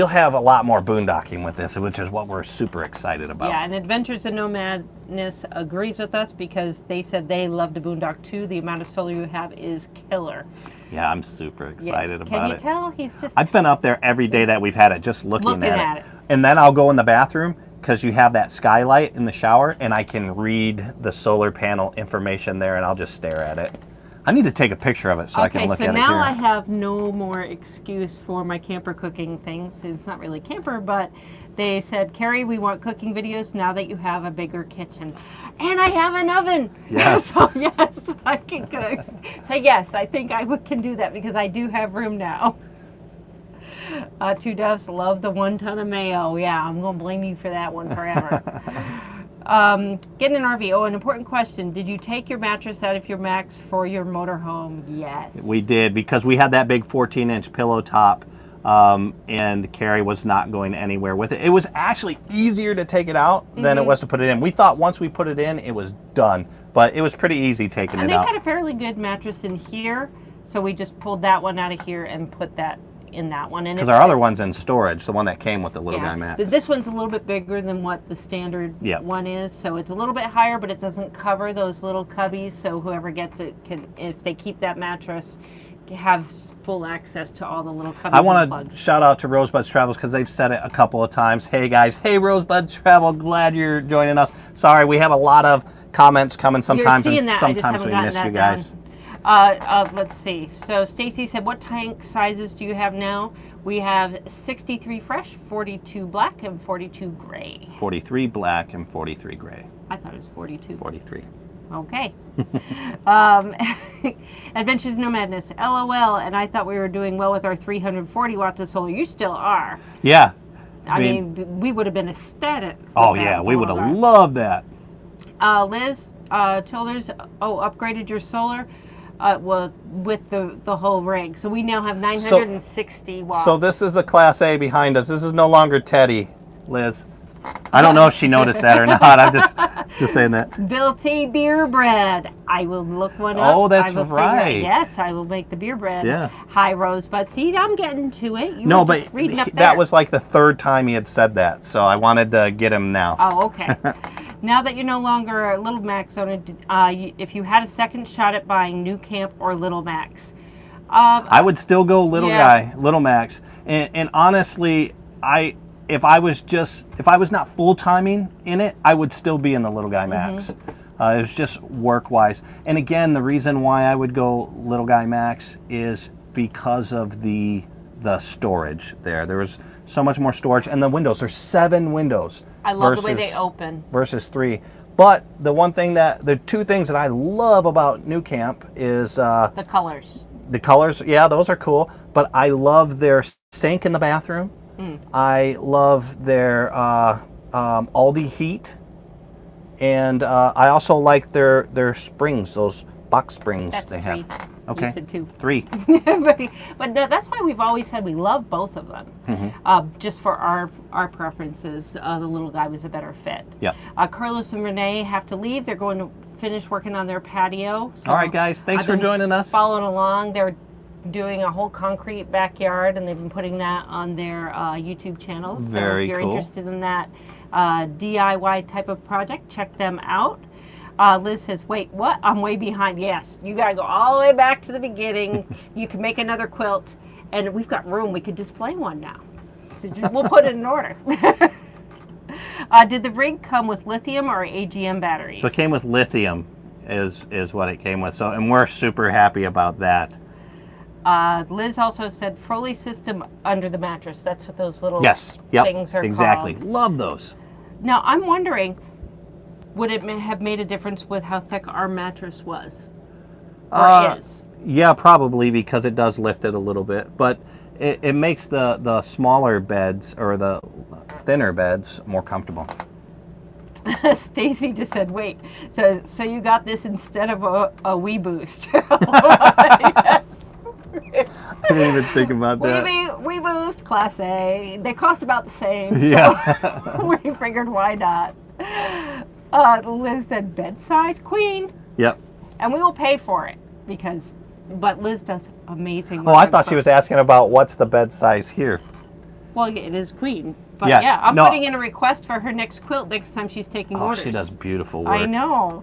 have a lot more boondocking with this, which is what we're super excited about. Yeah, and Adventures in Nomadness agrees with us because they said they love to boondock too. The amount of solar you have is killer. Yeah, I'm super excited about Can you it. tell? He's just I've been up there every day that we've had it, just looking at it. it. And then I'll go in the bathroom because you have that skylight in the shower, and I can read the solar panel information there, and I'll just stare at it. I need to take a picture of it so I can look at it here. Okay, so now I have no more excuse for my camper cooking things. It's not really camper, but they said, Carrie, we want cooking videos now that you have a bigger kitchen. And I have an oven. Yes. So yes, I can cook. So yes, I think I can do that because I do have room now. Two Doves love the 1 ton of mayo. Yeah, I'm going to blame you for that one forever. Getting an RV. Oh, an important question. Did you take your mattress out of your Max for your motorhome? Yes. We did, because we had that big 14-inch pillow top and Carrie was not going anywhere with it. It was actually easier to take it out than it was to put it in. We thought once we put it in, it was done, but it was pretty easy taking And it they out. had a fairly good mattress in here, so we just pulled that one out of here and put that in that one. Because our other one's in storage, the one that came with the little guy mat. This one's a little bit bigger than what the standard one is, so it's a little bit higher, but it doesn't cover those little cubbies, so whoever gets it can, if they keep that mattress, have full access to all the little cubbies. I want to shout out to Rosebud's Travels because they've said it a couple of times. Hey guys, hey Rosebud Travel, glad you're joining us. Sorry, we have a lot of comments coming sometimes, and sometimes we miss you guys. Let's see. So Stacy said, what tank sizes do you have now? We have 63 fresh, 42 black, and 42 gray. 43 black and 43 gray. I thought it was 42. 43. Okay. Adventures No Madness, LOL, and I thought we were doing well with our 340 watts of solar. You still are. Yeah. I mean, we would have been ecstatic. Oh yeah, we would have loved that. Liz Childers, upgraded your solar. Well, with the whole rig. So we now have 960 watts. So this is a Class A behind us. This is no longer Teddy, Liz. I don't know if she noticed that or not. I'm just saying that. Bill T. Beer bread. I will look one up. Oh, that's I will right. Yes, I will make the beer bread. Yeah. Hi, Rosebud. See, I'm getting to it. You No, were but just reading up that there. was like the third time he had said that, so I wanted to get him now. Oh, okay. Now that you're no longer a Little Max owner, if you had a second shot at buying New Camp or Little Max, I would still go Little Max, and honestly, if I was not full timing in it, I would still be in the Little Guy Max. It was just work wise, and again, the reason why I would go Little Guy Max is because of the storage there. There was so much more storage, and the windows. There's 7 windows. I love the way they open. Versus 3. But the 2 things that I love about New Camp is the colors. The colors, yeah, those are cool. But I love their sink in the bathroom. I love their Aldi heat, and I also like their springs, those box springs they have. Okay, you said 2. 3. but no, that's why we've always said we love both of them. Just for our preferences, the little guy was a better fit. Yeah. Carlos and Renee have to leave. They're going to finish working on their patio. So all right, guys, thanks for joining us. Following along, they're doing a whole concrete backyard, and they've been putting that on their YouTube channel. So Very if you're cool. interested in that DIY type of project, check them out. Liz says, wait, what? I'm way behind. Yes, you got to go all the way back to the beginning. You can make another quilt, and we've got room. We could display one now. So we'll put it in order. Did the rig come with lithium or AGM batteries? So it came with lithium is what it came with. So, and we're super happy about that. Liz also said Froley system under the mattress. That's what those little things are exactly. called. Love those. Now, I'm wondering, would it have made a difference with how thick our mattress was? Or is? Yeah, probably, because it does lift it a little bit. But it makes the smaller beds or the thinner beds more comfortable. Stacy just said, wait, so you got this instead of a Wii Boost. I didn't even think about that. Wii Boost, Class A. They cost about the same. Yeah. So we figured, why not? Liz said bed size queen. Yep. And we will pay for it but Liz does amazing. Oh, I thought she was asking about what's the bed size here. Well, it is queen. But Yeah, I'm no. putting in a request for her next quilt next time she's taking Oh, orders. she does beautiful work. I know.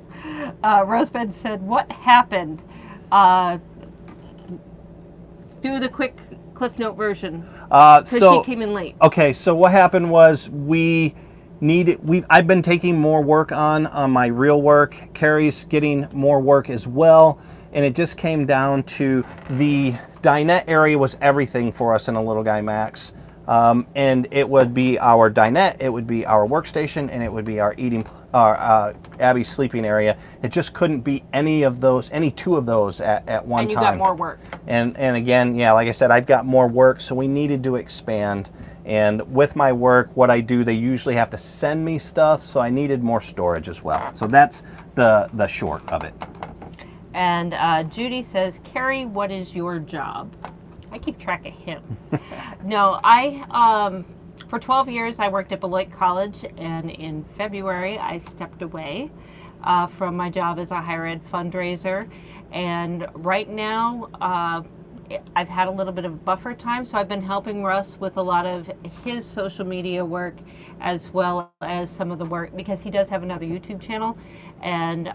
Rosebud said, what happened? Do the quick Cliff Note version. Because she came in late. Okay, so what happened was I've been taking more work on my real work. Carrie's getting more work as well. And it just came down to the dinette area was everything for us in a Little Guy Max. And it would be our dinette, it would be our workstation, and it would be our Abby's sleeping area. It just couldn't be any 2 of those at one time. And you got more work. And again, yeah, like I said, I've got more work, so we needed to expand. And with my work, what I do, they usually have to send me stuff, so I needed more storage as well. So that's the short of it. And Judy says, Carrie, what is your job? I keep track of him. No, for 12 years I worked at Beloit College, and in February I stepped away from my job as a higher ed fundraiser. And right now, I've had a little bit of buffer time, so I've been helping Russ with a lot of his social media work, as well as some of the work, because he does have another YouTube channel, and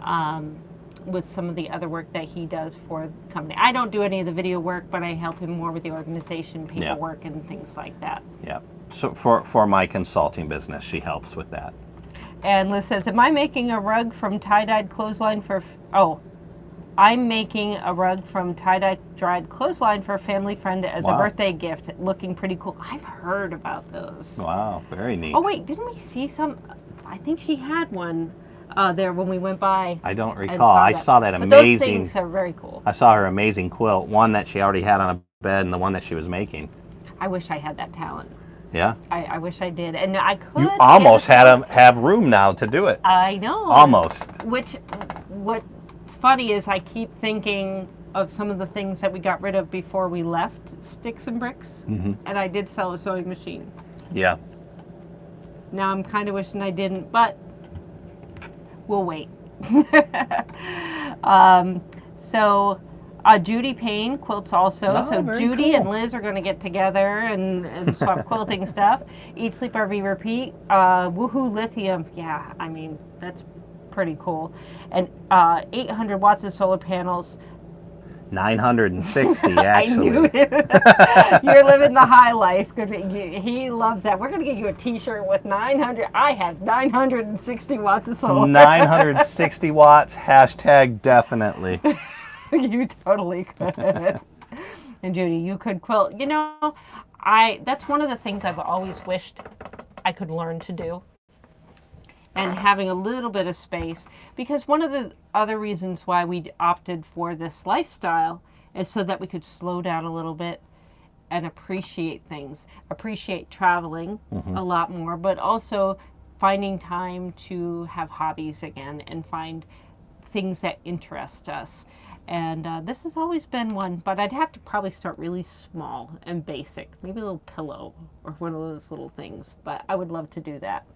with some of the other work that he does for the company. I don't do any of the video work, but I help him more with the organization, paperwork, and things like that. Yeah. So for my consulting business, she helps with that. And Liz says, am I making a rug from tie-dyed clothesline for... I'm making a rug from tie-dyed clothesline for a family friend as a birthday gift. Looking pretty cool. I've heard about those. Wow, very neat. Oh, wait, didn't we see some? I think she had one there when we went by. I don't recall. I saw that amazing. But those things are very cool. I saw her amazing quilt, one that she already had on a bed and the one that she was making. I wish I had that talent. Yeah? I wish I did. And I could. You almost had to have room now to do it. I know. Almost. What's funny is I keep thinking of some of the things that we got rid of before we left Sticks and Bricks, and I did sell a sewing machine. Yeah. Now I'm kind of wishing I didn't, but we'll wait. Judy Payne quilts also. So Judy cool. and Liz are going to get together and swap quilting stuff. Eat, Sleep, RV, Repeat. Woohoo Lithium. Yeah, I mean, that's pretty cool. And 800 watts of solar panels. 960 actually. I knew it. You're living the high life. He loves that. We're going to get you a t-shirt with 900. I have 960 watts of solar. 960 watts, hashtag definitely. You totally could. And Judy, you could quilt. You know, that's one of the things I've always wished I could learn to do. And having a little bit of space, because one of the other reasons why we opted for this lifestyle is so that we could slow down a little bit and appreciate things, appreciate traveling a lot more, but also finding time to have hobbies again and find things that interest us. And this has always been one, but I'd have to probably start really small and basic, maybe a little pillow or one of those little things, but I would love to do that.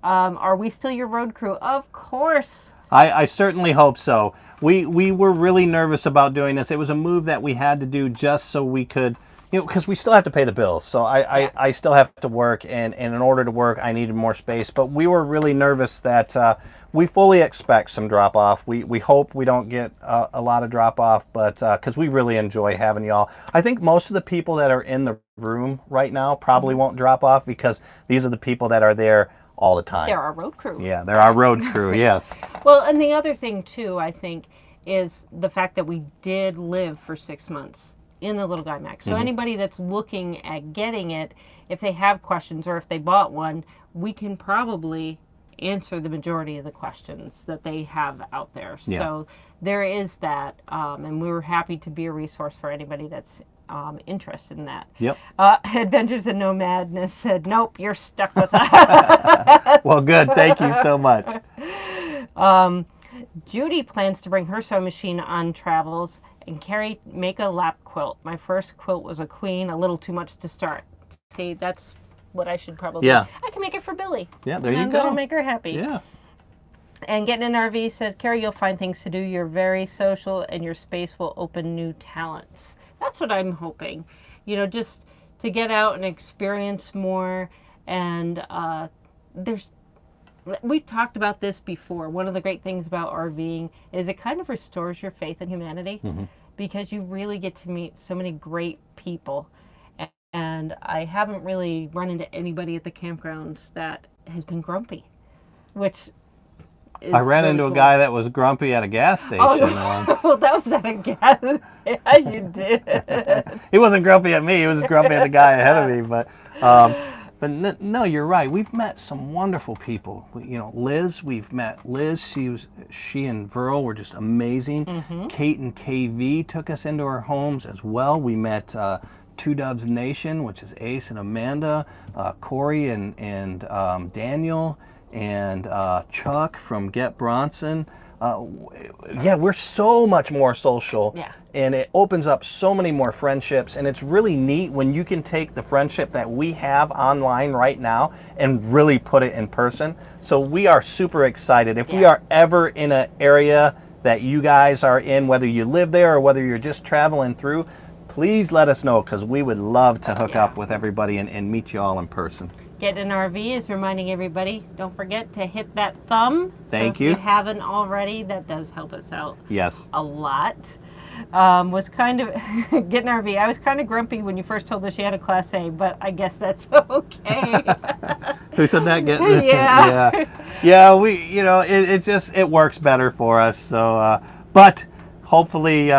Are we still your road crew? Of course. I certainly hope so. We were really nervous about doing this. It was a move that we had to do just so we could, because we still have to pay the bills. So I still have to work, and in order to work, I needed more space. But we were really nervous that we fully expect some drop off. We hope we don't get a lot of drop off, but because we really enjoy having y'all. I think most of the people that are in the room right now probably won't drop off, because these are the people that are there all the time. They're our road crew. Yeah, they're our road crew, yes. Well, and the other thing, too, I think, is the fact that we did live for 6 months in the Little Guy Mac. So anybody that's looking at getting it, if they have questions or if they bought one, we can probably answer the majority of the questions that they have out there. Yeah. So there is that, and we were happy to be a resource for anybody that's interested in that. Yep. Adventures in No Madness said, nope, you're stuck with us. Well, good. Thank you so much. Judy plans to bring her sewing machine on travels, and Carrie make a lap quilt. My first quilt was a queen, a little too much to start. See, that's what I should probably do. I can make it for Billy. Yeah, there you and go. that'll make her happy. Yeah. And Getting an RV says, Carrie, you'll find things to do. You're very social, and your space will open new talents. That's what I'm hoping. Just to get out and experience more. And we've talked about this before. One of the great things about RVing is it kind of restores your faith in humanity, because you really get to meet so many great people. And I haven't really run into anybody at the campgrounds that has been grumpy, which I ran into a guy that was grumpy at a gas station once. Well, that was at a gas. Yeah, you did. He wasn't grumpy at me. He was grumpy at the guy ahead of me. But no, you're right. We've met some wonderful people. Liz. We've met Liz. She and Verl were just amazing. Kate and KV took us into our homes as well. We met Two Doves Nation, which is Ace and Amanda, Corey and Daniel, and Chuck from Get Bronson. Yeah, we're so much more social. Yeah. And it opens up so many more friendships. And it's really neat when you can take the friendship that we have online right now and really put it in person. So we are super excited. If we Yeah. are ever in an area that you guys are in, whether you live there or whether you're just traveling through, please let us know, because we would love to hook Yeah. up with everybody and meet you all in person. Get an RV is reminding everybody, don't forget to hit that thumb. Thank so you. If you haven't already, that does help us out Yes. a lot. Was kind of getting RV. I was kind of grumpy when you first told us she had a Class A, but I guess that's okay. Who said that? Yeah. Yeah. Yeah, it works better for us. So, but hopefully,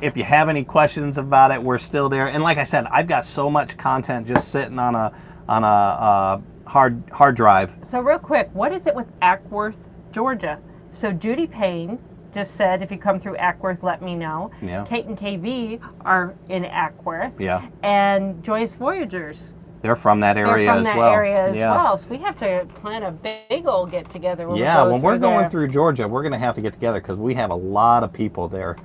if you have any questions about it, we're still there. And like I said, I've got so much content just sitting on a hard drive. So real quick, what is it with Ackworth, Georgia? So Judy Payne just said, if you come through Ackworth, let me know. Yeah. Kate and KV are in Ackworth. Yeah. And Joyous Voyagers. They're from that area They're from as that well. area as Yeah. well. So we have to plan a big old get together. Yeah, when we're going there. through Georgia, we're going to have to get together because we have a lot of people there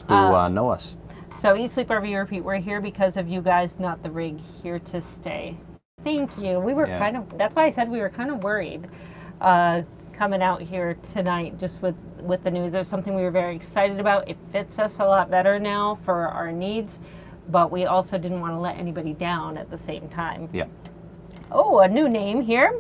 who know us. So Eat, Sleep, RV, Repeat. We're here because of you guys, not the rig. Here to stay. Thank you. We were Yeah. that's why I said we were kind of worried coming out here tonight just with the news. There's something we were very excited about. It fits us a lot better now for our needs, but we also didn't want to let anybody down at the same time. Yeah. Oh, a new name here.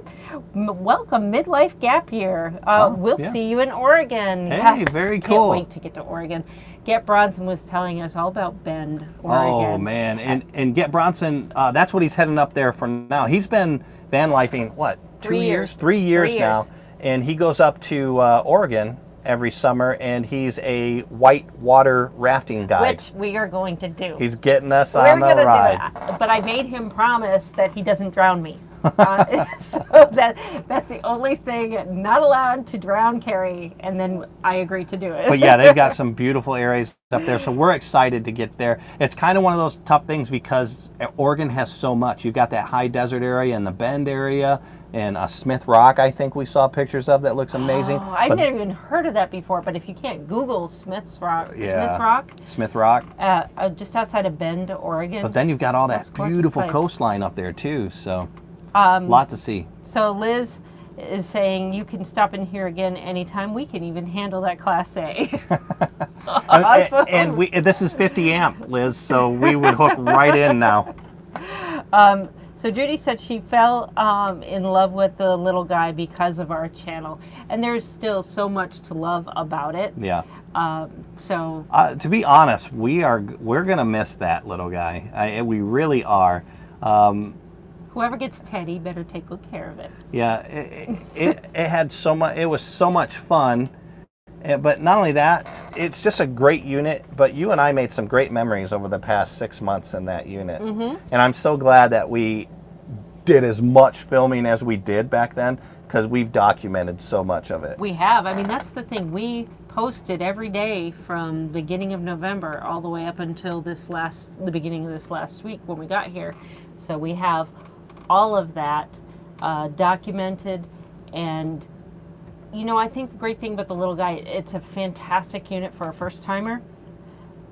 Welcome, Midlife Gap Year. We'll yeah. see you in Oregon. Hey, very cool. Can't wait to get to Oregon. Get Bronson was telling us all about Bend, Oregon. Oh man, and Get Bronson, that's what he's heading up there for now. He's been van lifing what, 3 years. 3 years 3 now, years. and he goes up to Oregon every summer, and he's a white water rafting guide. Which we are going to do. He's getting us We're on the gonna ride. do it. But I made him promise that he doesn't drown me. So that's the only thing. Not allowed to drown Carrie, and then I agreed to do it. But yeah, they've got some beautiful areas up there, so we're excited to get there. It's kind of one of those tough things because Oregon has so much. You've got that high desert area and the Bend area, and Smith Rock, I think we saw pictures of, that looks amazing. Oh, I've But- never even heard of that before. But if you can't Google Smith Rock, Yeah. Smith Rock. just outside of Bend, Oregon. But then you've got all that gorgeous beautiful place. coastline up there too, so lot to see. So Liz is saying you can stop in here again anytime. We can even handle that Class A. Awesome. And this is 50 amp, Liz, so we would hook right in now. So Judy said she fell in love with the little guy because of our channel, and there's still so much to love about it. Yeah. So To be honest, we're gonna miss that little guy. We really are. whoever gets Teddy better take good care of it. Yeah, it had so much. It was so much fun. But not only that, it's just a great unit. But you and I made some great memories over the past 6 months in that unit. Mm-hmm. And I'm so glad that we did as much filming as we did back then, because we've documented so much of it. We have. I mean, that's the thing. We posted every day from the beginning of November all the way up until the beginning of this last week when we got here. So we have all of that documented. And you know, I think the great thing about the little guy, it's a fantastic unit for a first timer,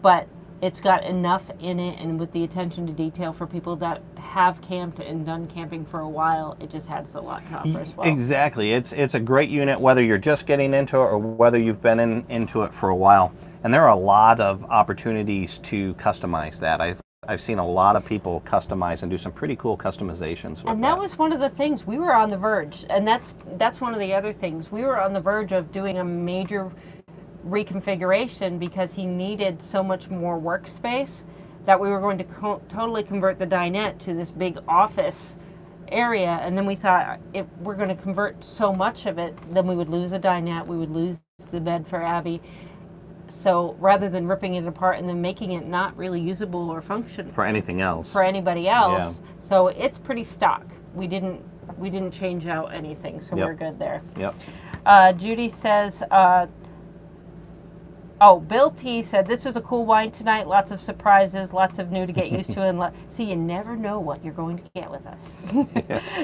but it's got enough in it, and with the attention to detail for people that have camped and done camping for a while, it just adds a lot to offer as well. Exactly. It's a great unit, whether you're just getting into it or whether you've been into it for a while. And there are a lot of opportunities to customize that. I've seen a lot of people customize and do some pretty cool customizations with And that was one of the things we were on the verge, and that's one of the other things. We were on the verge of doing a major reconfiguration because he needed so much more workspace that we were going to totally convert the dinette to this big office area. And then we thought, if we're going to convert so much of it, then we would lose a dinette, we would lose the bed for Abby. So rather than ripping it apart and then making it not really usable or functional for anything else. for anybody else, so it's pretty stock. We didn't change out anything, so we're good there. Yep. Judy says, Bill T said, this was a cool wine tonight. Lots of surprises, lots of new to get used to. And see, you never know what you're going to get with us.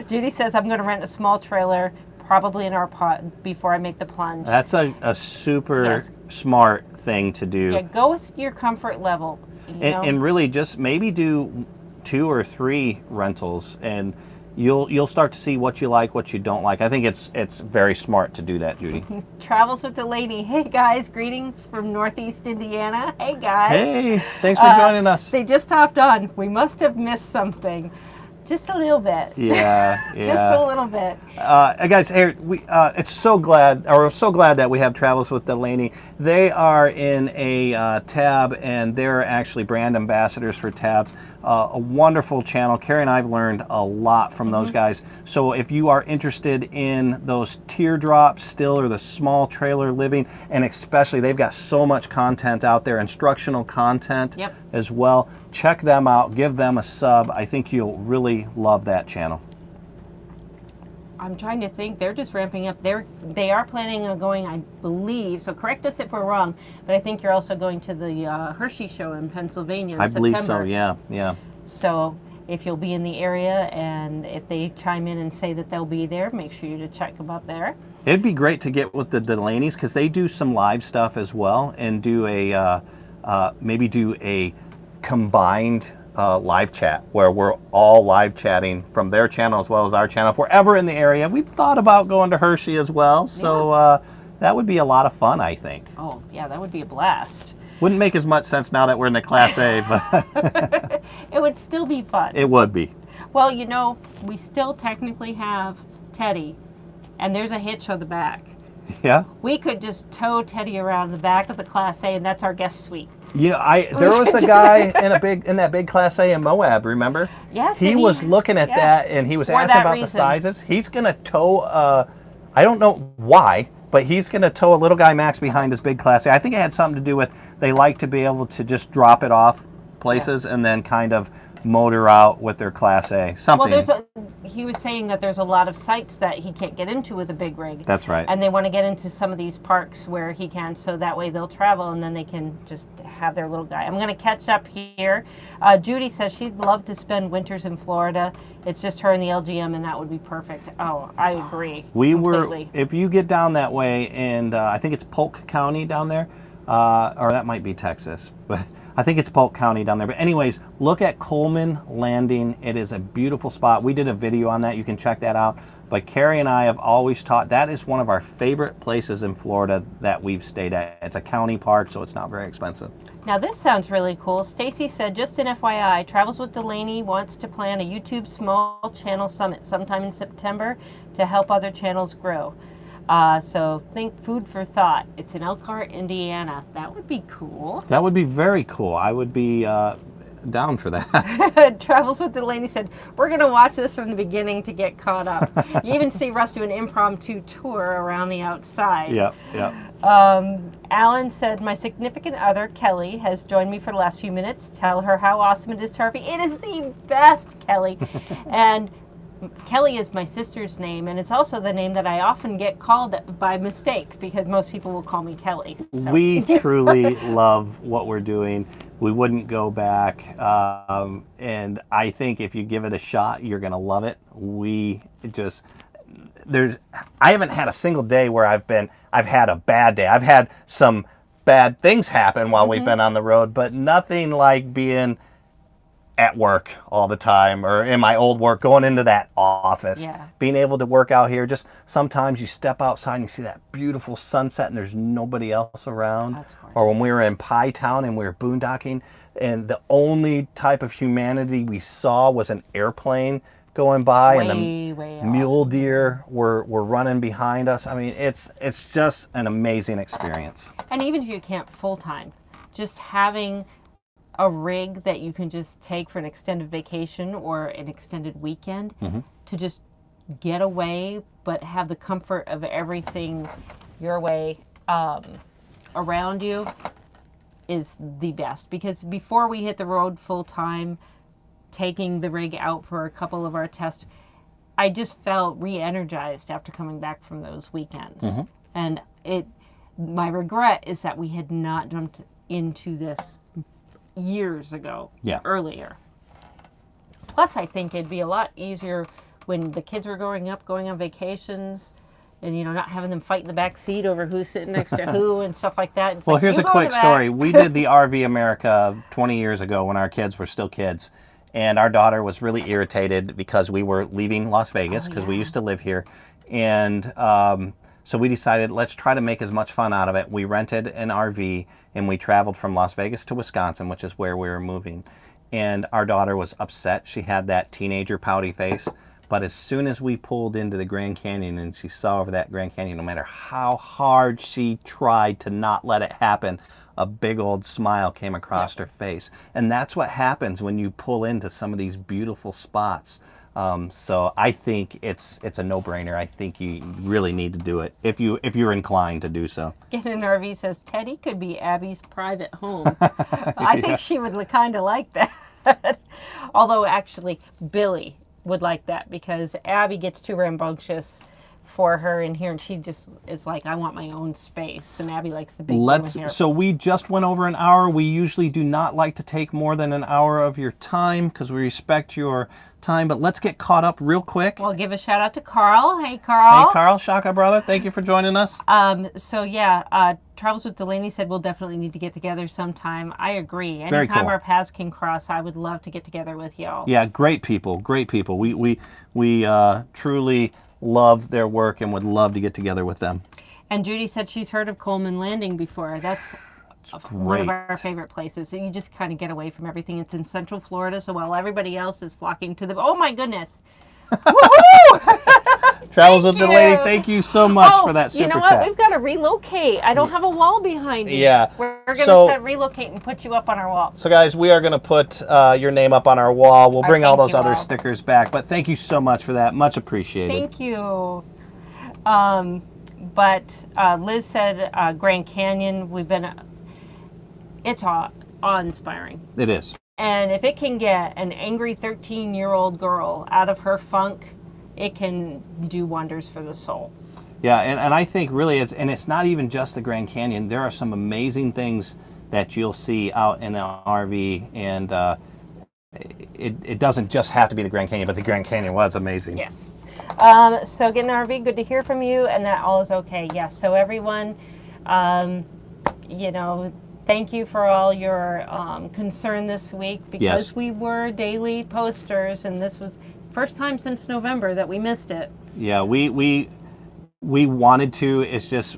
Judy says, I'm going to rent a small trailer, probably in our pot before I make the plunge. That's a super Yes. smart thing to do. Yeah, go with your comfort level. You know? And really just maybe do 2 or 3 rentals, and you'll start to see what you like, what you don't like. I think it's very smart to do that, Judy. Travels with Delaney. Hey guys, greetings from Northeast Indiana. Hey guys. Hey, thanks for joining us. They just hopped on. We must have missed something. Just a little bit. Yeah, yeah. Just a little bit. Guys, here we're so glad that we have Travels with Delaney. They are in a Tab, and they're actually brand ambassadors for Tabs. A wonderful channel. Carrie and I've learned a lot from those guys. So if you are interested in those teardrop still or the small trailer living, and especially they've got so much content out there, instructional content Yep. as well. Check them out. Give them a sub. I think you'll really love that channel. I'm trying to think. They're just ramping up. They are planning on going, I believe. So correct us if we're wrong. But I think you're also going to the Hershey show in Pennsylvania in I September. believe so. Yeah, yeah. So if you'll be in the area, and if they chime in and say that they'll be there, make sure you to check them out there. It'd be great to get with the Delaney's because they do some live stuff as well, and do a maybe do a combined live chat where we're all live chatting from their channel as well as our channel. If we're ever in the area, we've thought about going to Hershey as well. So that would be a lot of fun, I think. Oh, yeah, that would be a blast. Wouldn't make as much sense now that we're in the Class A, but It would still be fun. it would be. Well, you know, we still technically have Teddy, and there's a hitch on the back. Yeah. We could just tow Teddy around the back of the Class A, and that's our guest suite. You know, there was a guy in that big Class A in Moab, remember? Yes. He and was looking at yeah. that, and he was For asking that about the reason. sizes. He's going to tow, I don't know why, but he's going to tow a little guy Max behind his big Class A. I think it had something to do with they like to be able to just drop it off places and then kind of motor out with their Class A. Something. Well, he was saying that there's a lot of sites that he can't get into with a big rig. That's right. And they want to get into some of these parks where he can, so that way they'll travel and then they can just have their little guy. I'm going to catch up here. Judy says she'd love to spend winters in Florida. It's just her and the LGM, and that would be perfect. Oh, I agree. We completely. were, if you get down that way, and I think it's Polk County down there, or that might be Texas, but I think it's Polk County down there. But anyways, look at Coleman Landing. It is a beautiful spot. We did a video on that. You can check that out. But Carrie and I have always taught that is one of our favorite places in Florida that we've stayed at. It's a county park, so it's not very expensive. Now this sounds really cool. Stacy said, just an FYI, Travels with Delaney wants to plan a YouTube small channel summit sometime in September to help other channels grow. So think food for thought. It's in Elkhart, Indiana. That would be cool. That would be very cool. I would be down for that. Travels with Delaney said, we're going to watch this from the beginning to get caught up. You even see Russ do an impromptu tour around the outside. Yep, yep. Alan said, my significant other, Kelly, has joined me for the last few minutes. Tell her how awesome it is to RV. It is the best, Kelly. And Kelly is my sister's name, and it's also the name that I often get called by mistake because most people will call me Kelly. So. We truly love what we're doing. We wouldn't go back. And I think if you give it a shot, you're going to love it. I haven't had a single day where I've had a bad day. I've had some bad things happen while we've been on the road, but nothing like being at work all the time, or in my old work, going into that office, being able to work out here. Just sometimes you step outside and you see that beautiful sunset and there's nobody else around. Or when we were in Pie Town and we were boondocking, and the only type of humanity we saw was an airplane going by, and the mule deer were running behind us. I mean, it's just an amazing experience. And even if you camp full time, just having a rig that you can just take for an extended vacation or an extended weekend to just get away, but have the comfort of everything your way around you is the best. Because before we hit the road full time, taking the rig out for a couple of our tests, I just felt re-energized after coming back from those weekends. And my regret is that we had not jumped into this years ago, earlier. Plus, I think it'd be a lot easier when the kids were growing up, going on vacations. and not having them fight in the back seat over who's sitting next to who and stuff like that. It's Well, like, here's you a go in quick the back. story. We did the RV America 20 years ago when our kids were still kids. And our daughter was really irritated because we were leaving Las Vegas because we yeah. used to live here. And so we decided, let's try to make as much fun out of it. We rented an RV and we traveled from Las Vegas to Wisconsin, which is where we were moving. And our daughter was upset. She had that teenager pouty face. But as soon as we pulled into the Grand Canyon and she saw over that Grand Canyon, no matter how hard she tried to not let it happen, a big old smile came across her face. And that's what happens when you pull into some of these beautiful spots. So I think it's a no-brainer. I think you really need to do it if you're inclined to do so. Get an RV says Teddy could be Abby's private home. I think she would kind of like that. Although actually Billy would like that because Abby gets too rambunctious for her in here, and she just is like, I want my own space, and Abby likes the big room here. So we just went over an hour. We usually do not like to take more than an hour of your time because we respect your time, but let's get caught up real quick. We'll give a shout out to Carl. Hey, Carl. Hey, Carl, Shaka brother, thank you for joining us. Travels with Delaney said we'll definitely need to get together sometime. I agree. Very Anytime cool. our paths can cross, I would love to get together with y'all. Yeah, great people, great people. We truly love their work and would love to get together with them. And Judy said she's heard of Coleman Landing before. That's one of our favorite places. So you just kind of get away from everything. It's in Central Florida, so while everybody else is flocking to the... Oh, my goodness. Travels with the Lady, thank you so much for that super chat. You know what? We've got to relocate. I don't have a wall behind me. Yeah. We're going to relocate and put you up on our wall. So, guys, we are going to put your name up on our wall. We'll bring all those you other all. stickers back. But thank you so much for that. Much appreciated. Thank you. But Liz said Grand Canyon, it's awe-inspiring. It is. And if it can get an angry 13-year-old girl out of her funk, it can do wonders for the soul. Yeah, and I think really it's not even just the Grand Canyon. There are some amazing things that you'll see out in the RV, and it doesn't just have to be the Grand Canyon, but the Grand Canyon was amazing. Yes. So get an RV, good to hear from you, and that all is okay. Yes, so everyone, thank you for all your concern this week because we were daily posters, and this was first time since November that we missed it. Yeah, we wanted to. It's just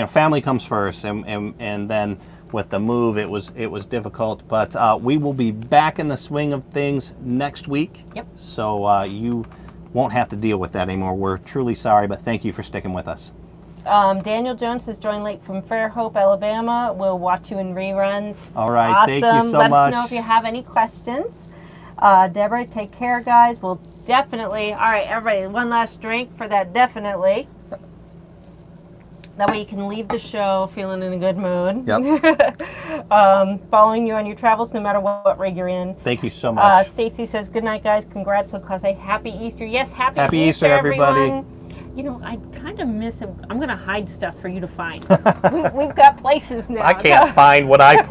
family comes first, and then with the move, it was difficult. But we will be back in the swing of things next week. Yep. So you won't have to deal with that anymore. We're truly sorry, but thank you for sticking with us. Daniel Jones has joined late from Fairhope, Alabama. We'll watch you in reruns. All right. Awesome. Thank you so Let much. us know if you have any questions. Deborah, take care, guys. We'll definitely. All right, everybody, one last drink for that definitely. That way you can leave the show feeling in a good mood. Yep. Following you on your travels, no matter what rig you're in. Thank you so much. Stacy says, good night, guys. Congrats to the class A. Happy Easter. Yes, happy Easter, everybody. Everyone. I kind of miss it. I'm going to hide stuff for you to find. We've got places now. I can't find what I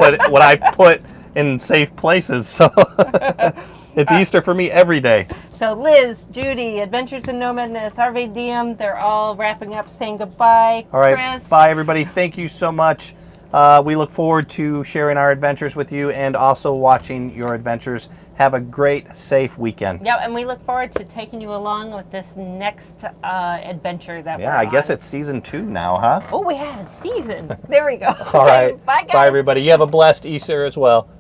put in safe places, so it's Easter for me every day. So Liz, Judy, Adventures in Nomadness, RV Diem, they're all wrapping up, saying goodbye. All right, Chris. bye everybody. Thank you so much. We look forward to sharing our adventures with you and also watching your adventures. Have a great, safe weekend. Yep, and we look forward to taking you along with this next adventure that we're on. I guess it's season 2 now, huh? Oh, we have a season. There we go. All right. Bye, guys. Bye, everybody. You have a blessed Easter as well.